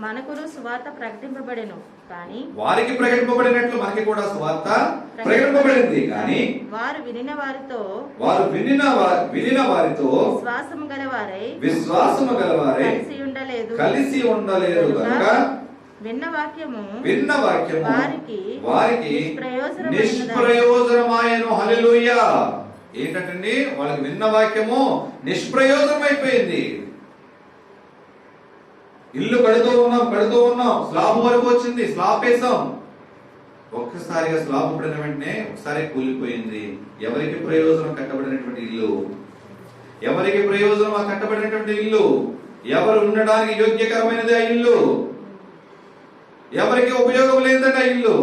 మనకును సువార్త ప్రకటింపబడెను, కానీ వారికి ప్రకటింపబడినట్లు మనకి కూడా సువార్త ప్రకటింపబడింది, కానీ వారు వినిన వారితో విశ్వాసము గలవారై కలిసి ఉండలేదు కనుక విన్న వాక్యము వారికి నిష్ప్రయోజనమాయను. హల్లెలూయా. ఏంటంటే వాళ్ళకి విన్న వాక్యము నిష్ప్రయోజనం అయిపోయింది. ఇల్లు కడుతూ ఉన్నాం, స్లాబ్ వరకు వచ్చింది, స్లాబ్ వేసాం, ఒక్కసారిగా స్లాబ్ పడిన వెంటనే ఒకసారి కూలిపోయింది. ఎవరికి ప్రయోజనం కట్టబడినటువంటి ఇల్లు? ఎవరికి ప్రయోజనం ఆ కట్టబడినటువంటి ఇల్లు? ఎవరు ఉండడానికి యోగ్యకరమైనది ఆ ఇల్లు? ఎవరికి ఉపయోగం లేదంటే ఆ ఇల్లు.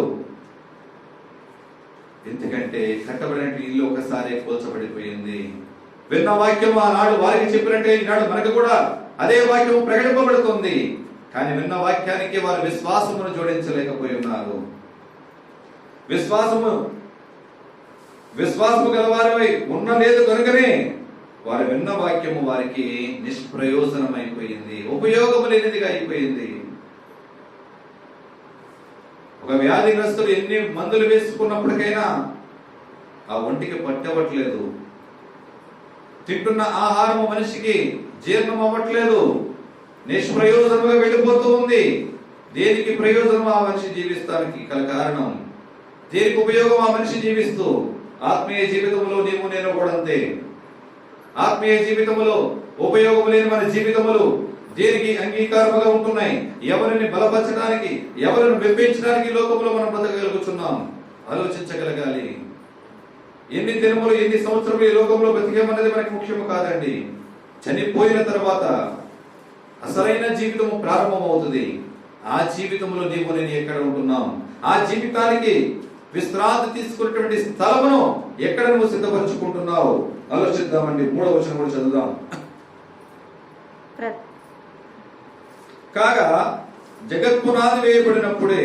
ఎందుకంటే కట్టబడిన ఇల్లు ఒకసారి కూల్చబడిపోయింది. విన్న వాక్యం ఆనాడు వారికి చెప్పినట్టే ఈనాడు మనకు కూడా అదే వాక్యం ప్రకటింపబడుతుంది. కానీ విన్న వాక్యానికి వారు విశ్వాసమును జోడించలేకపోయి ఉన్నారు. విశ్వాసము గలవారిపై ఉండలేదు కనుకనే వారు విన్న వాక్యము వారికి నిష్ప్రయోజనం అయిపోయింది, ఉపయోగం లేనిదిగా అయిపోయింది. ఒక వ్యాధిగ్రస్తుడు ఎన్ని మందులు వేసుకున్నప్పటికైనా ఆ ఒంటికి పట్టవట్లేదు. తింటున్న ఆహారము మనిషికి జీర్ణం అవ్వట్లేదు, నిష్ప్రయోజనముగా వెళ్ళిపోతూ ఉంది. దేనికి ప్రయోజనం ఆ మనిషి జీవిస్తానికి గల కారణం? దేనికి ఉపయోగం ఆ మనిషి జీవిస్తూ? ఆత్మీయ జీవితంలో నీవు నేను కూడా అంతే. ఆత్మీయ జీవితంలో ఉపయోగం లేని మన జీవితములు దేనికి అంగీకారముగా ఉంటున్నాయి? ఎవరిని బలపరచడానికి, ఎవరిని మెప్పించడానికి లోకంలో మనం బ్రతకగలుగుతున్నాం? ఆలోచించగలగాలి. ఎన్ని దినములు, ఎన్ని సంవత్సరములు ఈ లోకంలో బ్రతికేమన్నది మనకి ముఖ్యము కాదండి. చనిపోయిన తర్వాత అసలైన జీవితము ప్రారంభమవుతుంది. ఆ జీవితంలో నీవు నేను ఎక్కడ ఉంటున్నాం? ఆ జీవితానికి విశ్రాంతి తీసుకున్నటువంటి స్థలమును ఎక్కడ నువ్వు సిద్ధపరచుకుంటున్నావు? ఆలోచిద్దామండి. 3వ వచనం కూడా చదువుదాం. కాగా జగత్పునాది వేయబడినప్పుడే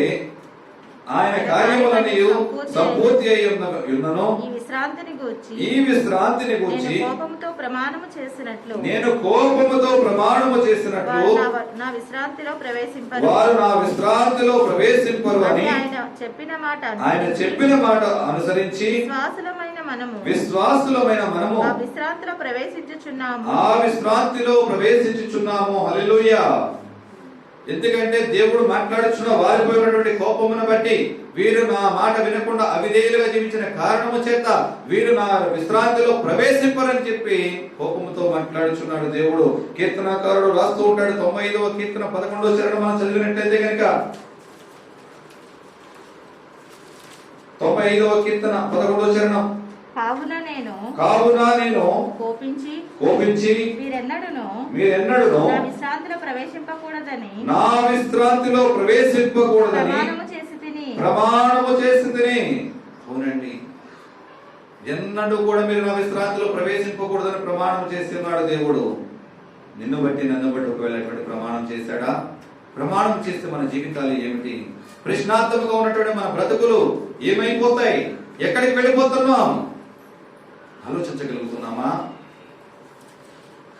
ఆయన కార్యములన్నీ సంపూర్తి అయి ఉన్నను. ఈ విశ్రాంతిని గూర్చి ఈ విశ్రాంతిని గూర్చి నేను కోపముతో ప్రమాణము చేసినట్లు నేను కోపముతో ప్రమాణము చేసినట్లు నా విశ్రాంతిలో ప్రవేశింపరు. వారు నా విశ్రాంతిలో ప్రవేశింపరు అని ఆయన చెప్పిన మాట అనుసరించి విశ్వాసులమైన మనము ఆ విశ్రాంతిలో ప్రవేశించుచున్నాము. ఆ విశ్రాంతిలో ప్రవేశించుచున్నాము. హల్లెలూయా. ఎందుకంటే దేవుడు మాట్లాడుచున్న వారిపై ఉన్నటువంటి కోపమును బట్టి వీరు నా మాట వినకుండా అవిధేయులుగా జీవించిన కారణము చేత వీరు నా విశ్రాంతిలో ప్రవేశింపరని చెప్పి కోపముతో మాట్లాడుచున్నాడు దేవుడు. కీర్తనకారుడు రాస్తూ ఉంటాడు 95వ కీర్తన 11వ చరణం మనం చదివినట్లయితే కనుక 95వ కీర్తన 11వ చరణం కావున నేను కోపించి మీరెన్నడును నా విశ్రాంతిలో ప్రవేశింపకూడదని ప్రమాణము చేసి తిని. అవునండి, ఎన్నడూ కూడా మీరు నా విశ్రాంతిలో ప్రవేశింపకూడదని ప్రమాణం చేసి ఉన్నాడు దేవుడు. నిన్ను బట్టి నన్ను బట్టి ఒకవేళ ప్రమాణం చేశాడా? ప్రమాణం చేస్తే మన జీవితాలు ఏమిటి? ప్రశ్నార్థముగా ఉన్నటువంటి మన బ్రతుకులు ఏమైపోతాయి? ఎక్కడికి వెళ్ళిపోతున్నాం? ఆలోచించగలుగుతున్నామా?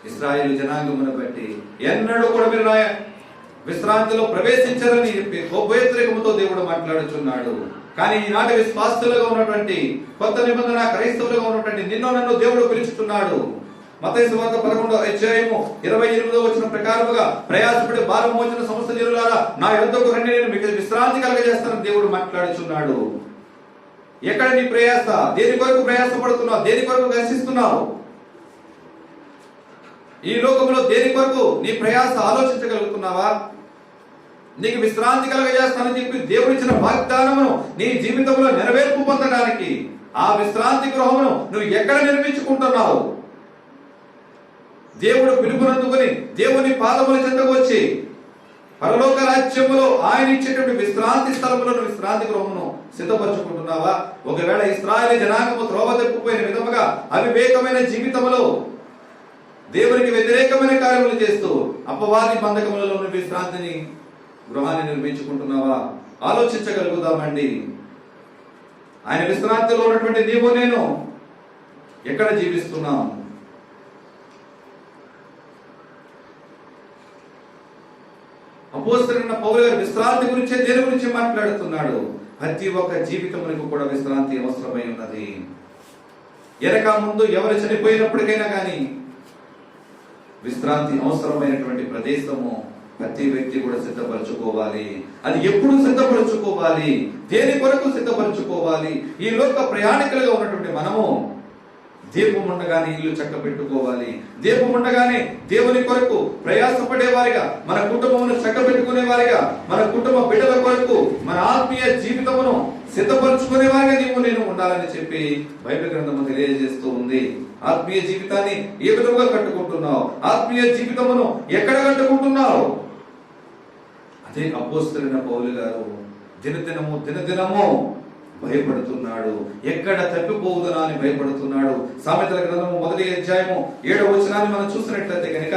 ఇశ్రాయేలు జనాంగమును బట్టి ఎన్నడూ కూడా మీరు విశ్రాంతిలో ప్రవేశించరని చెప్పి కోపేత్రికముతో దేవుడు మాట్లాడుచున్నాడు. కానీ ఈనాటి విశ్వాసులుగా ఉన్నటువంటి కొత్త నిబంధన క్రైస్తవులుగా ఉన్నటువంటి నిన్ను నన్ను దేవుడు పిలుచుతున్నాడు. మత్తయి సువార్త 11వ అధ్యాయము 28వ వచనం ప్రకారముగా ప్రయాసపడి భారం మోచిన సమస్త జనులారా నా యొద్దకు రండి, నేను మీకు విశ్రాంతి కలగజేస్తానని దేవుడు మాట్లాడుచున్నాడు. ఎక్కడ నీ ప్రయాస? దేని కొరకు ప్రయాసపడుతున్నావు? దేని కొరకు దర్శిస్తున్నావు? ఈ లోకంలో దేని కొరకు నీ ప్రయాస ఆలోచించగలుగుతున్నావా? నీకు విశ్రాంతి కలగజేస్తానని చెప్పి దేవుడిచ్చిన వాగ్దానమును నీ జీవితంలో నెరవేర్పు పొందడానికి ఆ విశ్రాంతి గృహమును నువ్వు ఎక్కడ నిర్మించుకుంటున్నావు? దేవుడు పిలుపునందుకుని దేవుని పాదముల చెంతకు వచ్చి పరలోక రాజ్యములో ఆయన ఇచ్చేటువంటి విశ్రాంతి స్థలములను విశ్రాంతి గృహమును సిద్ధపరచుకుంటున్నావా? ఒకవేళ ఇశ్రాయేలు జనాంగము త్రోవ తప్పిపోయిన విధముగా అవివేకమైన జీవితములో దేవునికి వ్యతిరేకమైన కార్యములు చేస్తూ అపవాది బంధకములలో విశ్రాంతిని గృహాన్ని నిర్మించుకుంటున్నావా? ఆలోచించగలుగుదామండి. ఆయన విశ్రాంతిలో ఉన్నటువంటి నీవు నేను ఎక్కడ జీవిస్తున్నాం? అపోస్తలుడైన పౌలు గారు విశ్రాంతి గురించి దేని గురించి మాట్లాడుతున్నాడు? ప్రతి ఒక్క జీవితములకు కూడా విశ్రాంతి అవసరమై ఉన్నది. ఎనక ముందు ఎవరు చనిపోయినప్పటికైనా కానీ విశ్రాంతి అవసరమైనటువంటి ప్రదేశము ప్రతి వ్యక్తి కూడా సిద్ధపరచుకోవాలి. అది ఎప్పుడు సిద్ధపరచుకోవాలి? దేని కొరకు సిద్ధపరచుకోవాలి? ఈ లోక ప్రయాణికులుగా ఉన్నటువంటి మనము దీపం ఉండగానే ఇల్లు చక్క పెట్టుకోవాలి. దీపం ఉండగానే దేవుని కొరకు ప్రయాసపడే వారిగా, మన కుటుంబమును చక్క పెట్టుకునే వారిగా, మన కుటుంబ బిడ్డల కొరకు మన ఆత్మీయ జీవితమును సిద్ధపరచుకునే వారిగా నీవు నేను ఉండాలని చెప్పి బైబిల్ గ్రంథము తెలియజేస్తూ ఉంది. ఆత్మీయ జీవితాన్ని ఏ విధంగా కట్టుకుంటున్నావు? ఆత్మీయ జీవితమును ఎక్కడ కట్టుకుంటున్నావు? అదే అపోస్తలుడైన పౌలు గారు దినదినము భయపడుతున్నాడు. ఎక్కడ తప్పిపోవుదనా అని భయపడుతున్నాడు. సామెతల గ్రంథము 1వ అధ్యాయము 7వ వచనాన్ని మనం చూసినట్లయితే కనుక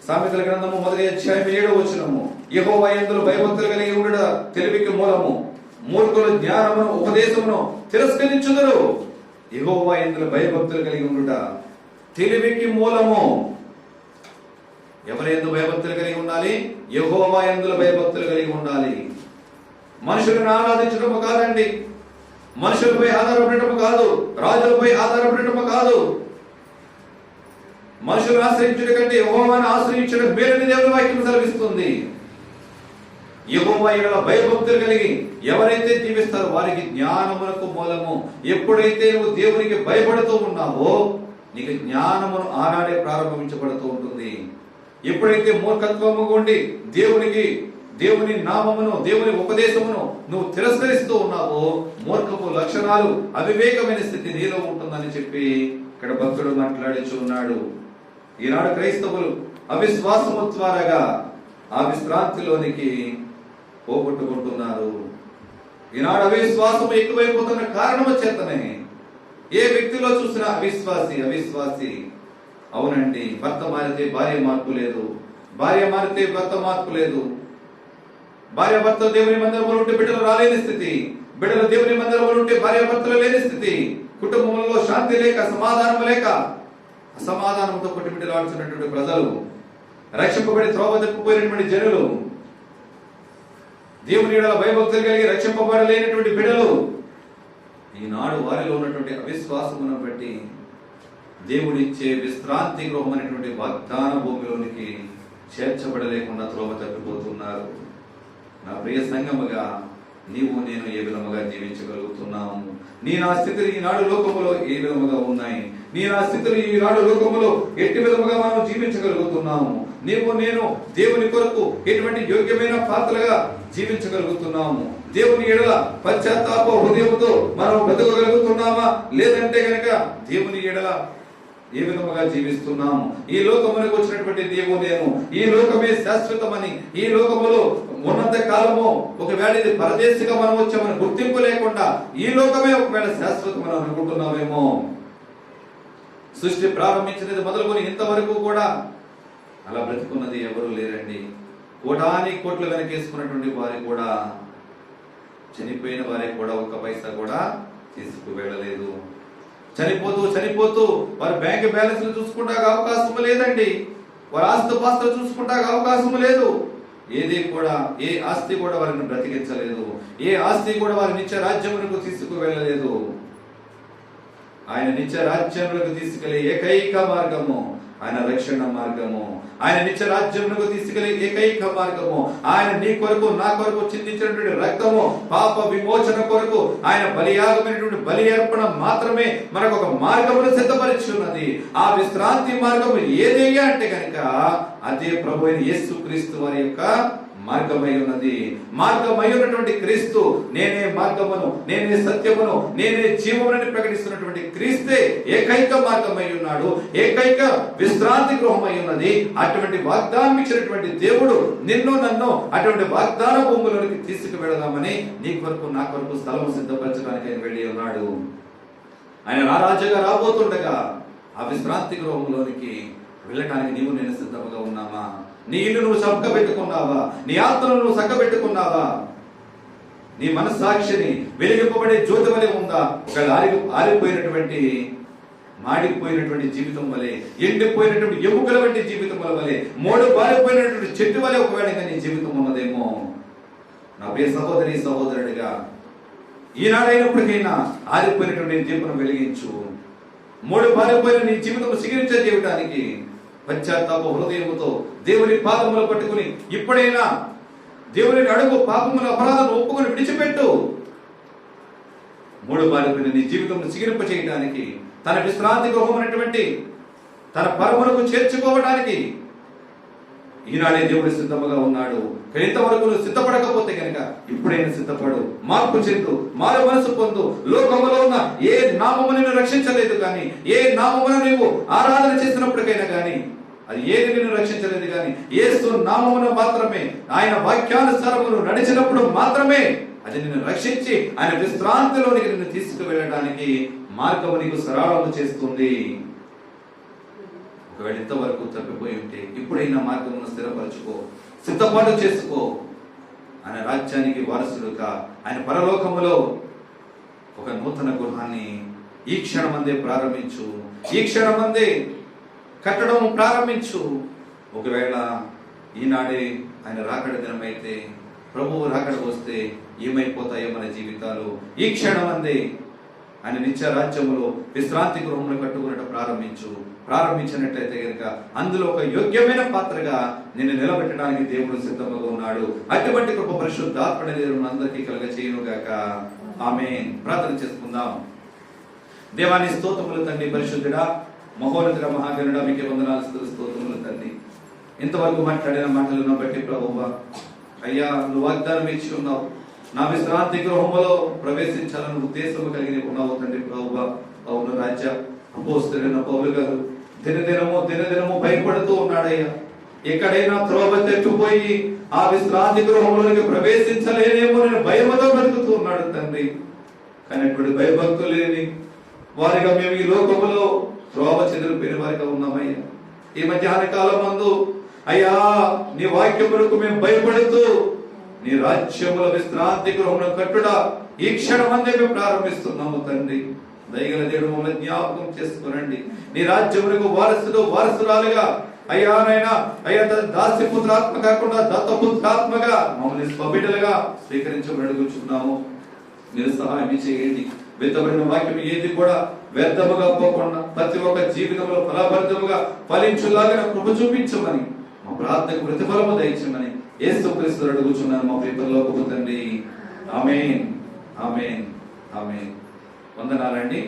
సామెతల గ్రంథము 1వ అధ్యాయం 7వ వచనము, యెహోవా యందు భయభక్తులు కలిగి ఉండుట తెలివికి మూలము, మూర్ఖులు జ్ఞానమును ఉపదేశమును తిరస్కరించుదురు. యెహోవా యందు భయభక్తులు కలిగి ఉండుట తెలివికి మూలము. ఎవరి యందు భయభక్తులు కలిగి ఉండాలి? యెహోవా యందు భయభక్తులు కలిగి ఉండాలి. మనుషులను ఆరాధించడము కాదండి, మనుషులపై ఆధారపడటము కాదు, రాజులపై ఆధారపడటము కాదు. మనుషులను ఆశ్రయించడం కంటే యెహోవాను ఆశ్రయించడం మేలని దేవుని వాక్యం సెలవిస్తుంది. యెహోవా యందు భయభక్తులు కలిగి ఎవరైతే జీవిస్తారో వారికి జ్ఞానమునకు మూలము. ఎప్పుడైతే నువ్వు దేవునికి భయపడుతూ ఉన్నావో నీకు జ్ఞానమును ఆనాడే ప్రారంభించబడుతూ ఉంటుంది. ఎప్పుడైతే మూర్ఖత్వము ఉండి దేవుని నామమును, దేవుని ఉపదేశమును నువ్వు తిరస్కరిస్తూ ఉన్నావో మూర్ఖపు లక్షణాలు, అవివేకమైన స్థితి నీలో ఉంటుందని చెప్పి ఇక్కడ భక్తుడు మాట్లాడుచు ఉన్నాడు. ఈనాడు క్రైస్తవులు అవిశ్వాసము ద్వారాగా ఆ విశ్రాంతిలోనికి పోగొట్టుకుంటున్నారు. ఈనాడు అవిశ్వాసము ఎక్కువైపోతున్న కారణము చేతనే ఏ వ్యక్తిలో చూసినా అవిశ్వాసి. అవునండి, భర్త మారితే భార్య మార్పు లేదు, భార్య మారితే భర్త మార్పు లేదు, భార్యాభర్తలు దేవుని మందిరంలో ఉంటే బిడ్డలు రాలేని స్థితి, బిడ్డలు దేవుని మందిరంలో ఉంటే భార్యాభర్తలు లేని స్థితి, కుటుంబంలో శాంతి లేక, సమాధానం లేక, అసమాధానంతో కొట్టుమిట్టలాడుతున్నటువంటి ప్రజలు, రక్షింపబడి త్రోవ తప్పిపోయినటువంటి జనులు, దేవుని యెడల భయభక్తులు కలిగి రక్షింపబడలేనటువంటి బిడ్డలు, ఈనాడు వారిలో ఉన్నటువంటి అవిశ్వాసమును బట్టి దేవుడిచ్చే విశ్రాంతి గృహం అనేటువంటి వాగ్దాన భూమిలోనికి చేర్చబడలేకుండా త్రోవ తప్పిపోతున్నారు. నా ప్రియ సంగముగా నీవు నేను ఏ విధముగా జీవించగలుగుతున్నాము? నీ నా స్థితులు ఈనాడు లోకములో ఏ విధముగా ఉన్నాయి? నీ నా స్థితులు ఈనాడు లోకములో ఎట్టి విధముగా మనం జీవించగలుగుతున్నాము? నీవు నేను దేవుని కొరకు ఎటువంటి యోగ్యమైన పాత్రగా జీవించగలుగుతున్నాము? దేవుని ఎడల పశ్చాత్తాప హృదయంతో మనం బ్రతకగలుగుతున్నామా? లేదంటే గనక దేవుని ఎడల ఏ విధముగా జీవిస్తున్నాము? ఈ లోకమునికి వచ్చినటువంటి నీవు నేను, ఈ లోకమే శాశ్వతమని, ఈ లోకములో ఉన్నంత కాలము ఒకవేళ ఇది పరదేశిగా మనం వచ్చామని గుర్తింపు లేకుండా ఈ లోకమే ఒకవేళ శాశ్వతమని అనుకుంటున్నామేమో. సృష్టి ప్రారంభించినది మొదలుకొని ఇంతవరకు కూడా అలా బ్రతికున్నది ఎవరు లేరండి. కోటాని కోట్లు వెనకేసుకున్నటువంటి వారి కూడా, చనిపోయిన వారి కూడా ఒక్క పైసా కూడా తీసుకు వెళ్ళలేదు. చనిపోతూ వారి బ్యాంక్ బ్యాలెన్స్ చూసుకుంటా అవకాశం లేదండి. వారి ఆస్తిపాస్తులు చూసుకుంటా అవకాశం లేదు. ఏది కూడా, ఏ ఆస్తి కూడా వారిని బ్రతికించలేదు. ఏ ఆస్తి కూడా వారి నిత్య రాజ్యములకు తీసుకు వెళ్ళలేదు. ఆయన నిత్య రాజ్యములకు తీసుకెళ్లే ఏకైక మార్గము ఆయన రక్షణ మార్గము. ఆయన నిత్య రాజ్యములకు తీసుకెళ్లే ఏకైక మార్గము ఆయన నీ కొరకు నా కొరకు చిందించినటువంటి రక్తము, పాప విమోచన కొరకు ఆయన బలియాగమైనటువంటి బలి అర్పణ మాత్రమే మనకు ఒక మార్గమును సిద్ధపరిచి ఉన్నది. ఆ విశ్రాంతి మార్గము ఏదయ్యా అంటే కనుక అదే ప్రభు అయిన యేసుక్రీస్తు వారి యొక్క మార్గమై ఉన్నది. మార్గమై ఉన్నటువంటి క్రీస్తు, నేనే మార్గమును, నేనే సత్యమును, నేనే జీవమునని ప్రకటిస్తున్నటువంటి క్రీస్తే ఏకైక మార్గమై ఉన్నాడు, ఏకైక విశ్రాంతి గృహమై ఉన్నది. అటువంటి వాగ్దానం ఇచ్చినటువంటి దేవుడు నిన్ను నన్ను అటువంటి వాగ్దాన భూములోనికి తీసుకు వెళదామని నీ కొరకు నా కొరకు స్థలము సిద్ధపరచడానికి ఆయన వెళ్ళి ఉన్నాడు. ఆయన రారాజుగా రాబోతుండగా ఆ విశ్రాంతి గృహంలోనికి వెళ్ళటానికి నీవు నేను సిద్ధంగా ఉన్నామా? నీ ఇల్లు నువ్వు చక్క పెట్టుకున్నావా? నీ ఆత్మను నువ్వు చక్క పెట్టుకున్నావా? నీ మనస్సాక్షిని వెలిగింపబడే జ్యోతి వలె ఉందా? ఒక ఆరిపోయినటువంటి మాడిపోయినటువంటి జీవితం వలె, ఎండిపోయినటువంటి ఎముకల వంటి జీవితం వలె, మోడు బారిపోయినటువంటి చెట్టు వలె ఒకవేళ నీ జీవితం ఉన్నదేమో. నా ప్రియ సహోదరి సహోదరుడిగా ఈనాడైనప్పటికైనా ఆరిపోయినటువంటి దీపం వెలిగించు. మూడు బారిపోయిన నీ జీవితం సిగిరించే జీవితానికి పశ్చాత్తాప హృదయముతో దేవుని పాదములు పట్టుకుని ఇప్పుడైనా దేవుని అడుగు, పాపముల అపరాధాలు ఒప్పుకొని విడిచిపెట్టు. మూడు బారిపోయిన నీ జీవితం సిగిరింప చేయడానికి, తన విశ్రాంతి గృహమైనటువంటి తన పరములకు చేర్చుకోవడానికి ఈనాడే దేవుడు సిద్ధముగా ఉన్నాడు. ఇంతవరకు నువ్వు సిద్ధపడకపోతే కనుక ఇప్పుడైనా సిద్ధపడు, మార్పు చెందు, మారు మనసు పొందు. లోకములో ఉన్న ఏ నామము నిన్ను రక్షించలేదు కానీ, ఏ నామమును నీవు ఆరాధన చేసినప్పటికైనా కానీ, అది ఏది నిన్ను రక్షించలేదు కానీ యేసు నామమును మాత్రమే, ఆయన వాక్యానుసారమును నడిచినప్పుడు మాత్రమే అది నిన్ను రక్షించి ఆయన విశ్రాంతిలోనికి నిన్ను తీసుకువెళ్ళడానికి మార్గము నీకు సరళము చేస్తుంది. ఒకవేళ ఇంతవరకు తప్పిపోయి ఉంటే ఇప్పుడైనా మార్గమును స్థిరపరచుకో, సిద్ధపాటు చేసుకో. ఆయన రాజ్యానికి వారసుడుగా, ఆయన పరలోకములో ఒక నూతన గృహాన్ని ఈ క్షణమందే ప్రారంభించు, ఈ క్షణమందే కట్టడం ప్రారంభించు. ఒకవేళ ఈనాడే ఆయన రాకడ దినమైతే, ప్రభువు రాకడ వస్తే ఏమైపోతాయో మన జీవితాలు. ఈ క్షణమందే ఆయన నిత్య రాజ్యములో విశ్రాంతి గృహంలో కట్టుకున్నట్టు ప్రారంభించు. ప్రారంభించినట్లయితే కనుక అందులో ఒక యోగ్యమైన పాత్రగా నిన్ను నిలబెట్టడానికి దేవుడు సిద్ధంగా ఉన్నాడు. అటువంటి కృప పరిశుద్ధాత్మ దేవుడు అందరికీ కలుగ చేయునుగాక. ఆమేన్. ప్రార్థన చేసుకుందాం. దేవాని స్తోత్రములు తండ్రి, పరిశుద్ధుడా, మహోన్నతుడా, మహాగణుడా, మీకే వందనాలు స్తోత్రములు తండ్రి. ఇంతవరకు మాట్లాడిన మాటలను బట్టి ప్రభువా, అయ్యా నువ్వు వాగ్దానం ఇచ్చి ఉన్నావు, నా విశ్రాంతి గృహములో ప్రవేశించాలని ఉద్దేశం కలిగి ఉన్నావు తండ్రి ప్రభువా. అవును రాజ్య, అపోస్తలుడైన పౌలు గారు దినదినము భయపడుతూ ఉన్నాడయ్యా. ఎక్కడైనా త్రోవ తెచ్చిపోయి ఆ విశ్రాంతి గృహంలోనికి ప్రవేశించలేనేమో నేను భయముతో బ్రతుకుతూ ఉన్నాడు తండ్రి. కానీ అటువంటి భయభక్తులు లేని వారిగా మేము ఈ లోకములో త్రోవ చెదిరిపోయిన వారిగా ఉన్నామయ్యా. ఈ మధ్యాహ్న కాలం మందు అయ్యా నీ వాక్యములకు మేము భయపడుతూ నీ రాజ్యముల విశ్రాంతి గృహమును కట్టుట ఈ క్షణమందే మేము ప్రారంభిస్తున్నాము తండ్రి. దయగల దేవుడు మమ్మల్ని జ్ఞాపకం చేసుకోనండి. నీ రాజ్యములకు వారసురాలుగా అయ్యానైనా దాస్యపుత్రాత్మ కాకుండా దత్తపుత్రాత్మగా మమ్మల్ని స్వబిడ్డలుగా స్వీకరించమని అడుగుచున్నాము. మీరు సహాయం చేయండి. విత్తబడిన వాక్యం ఏది కూడా వ్యర్థముగా పోకుండా ప్రతి ఒక్క జీవితంలో ఫలభరితముగా ఫలించులాగా కృప చూపించమని, మా ప్రార్థనకు ప్రతిఫలము దయచేయమని యేసుక్రీస్తు అడుగుచున్నాను మా ప్రియపరలోకపు తండ్రి. ఆమేన్, ఆమేన్, ఆమేన్. వందనాలండి.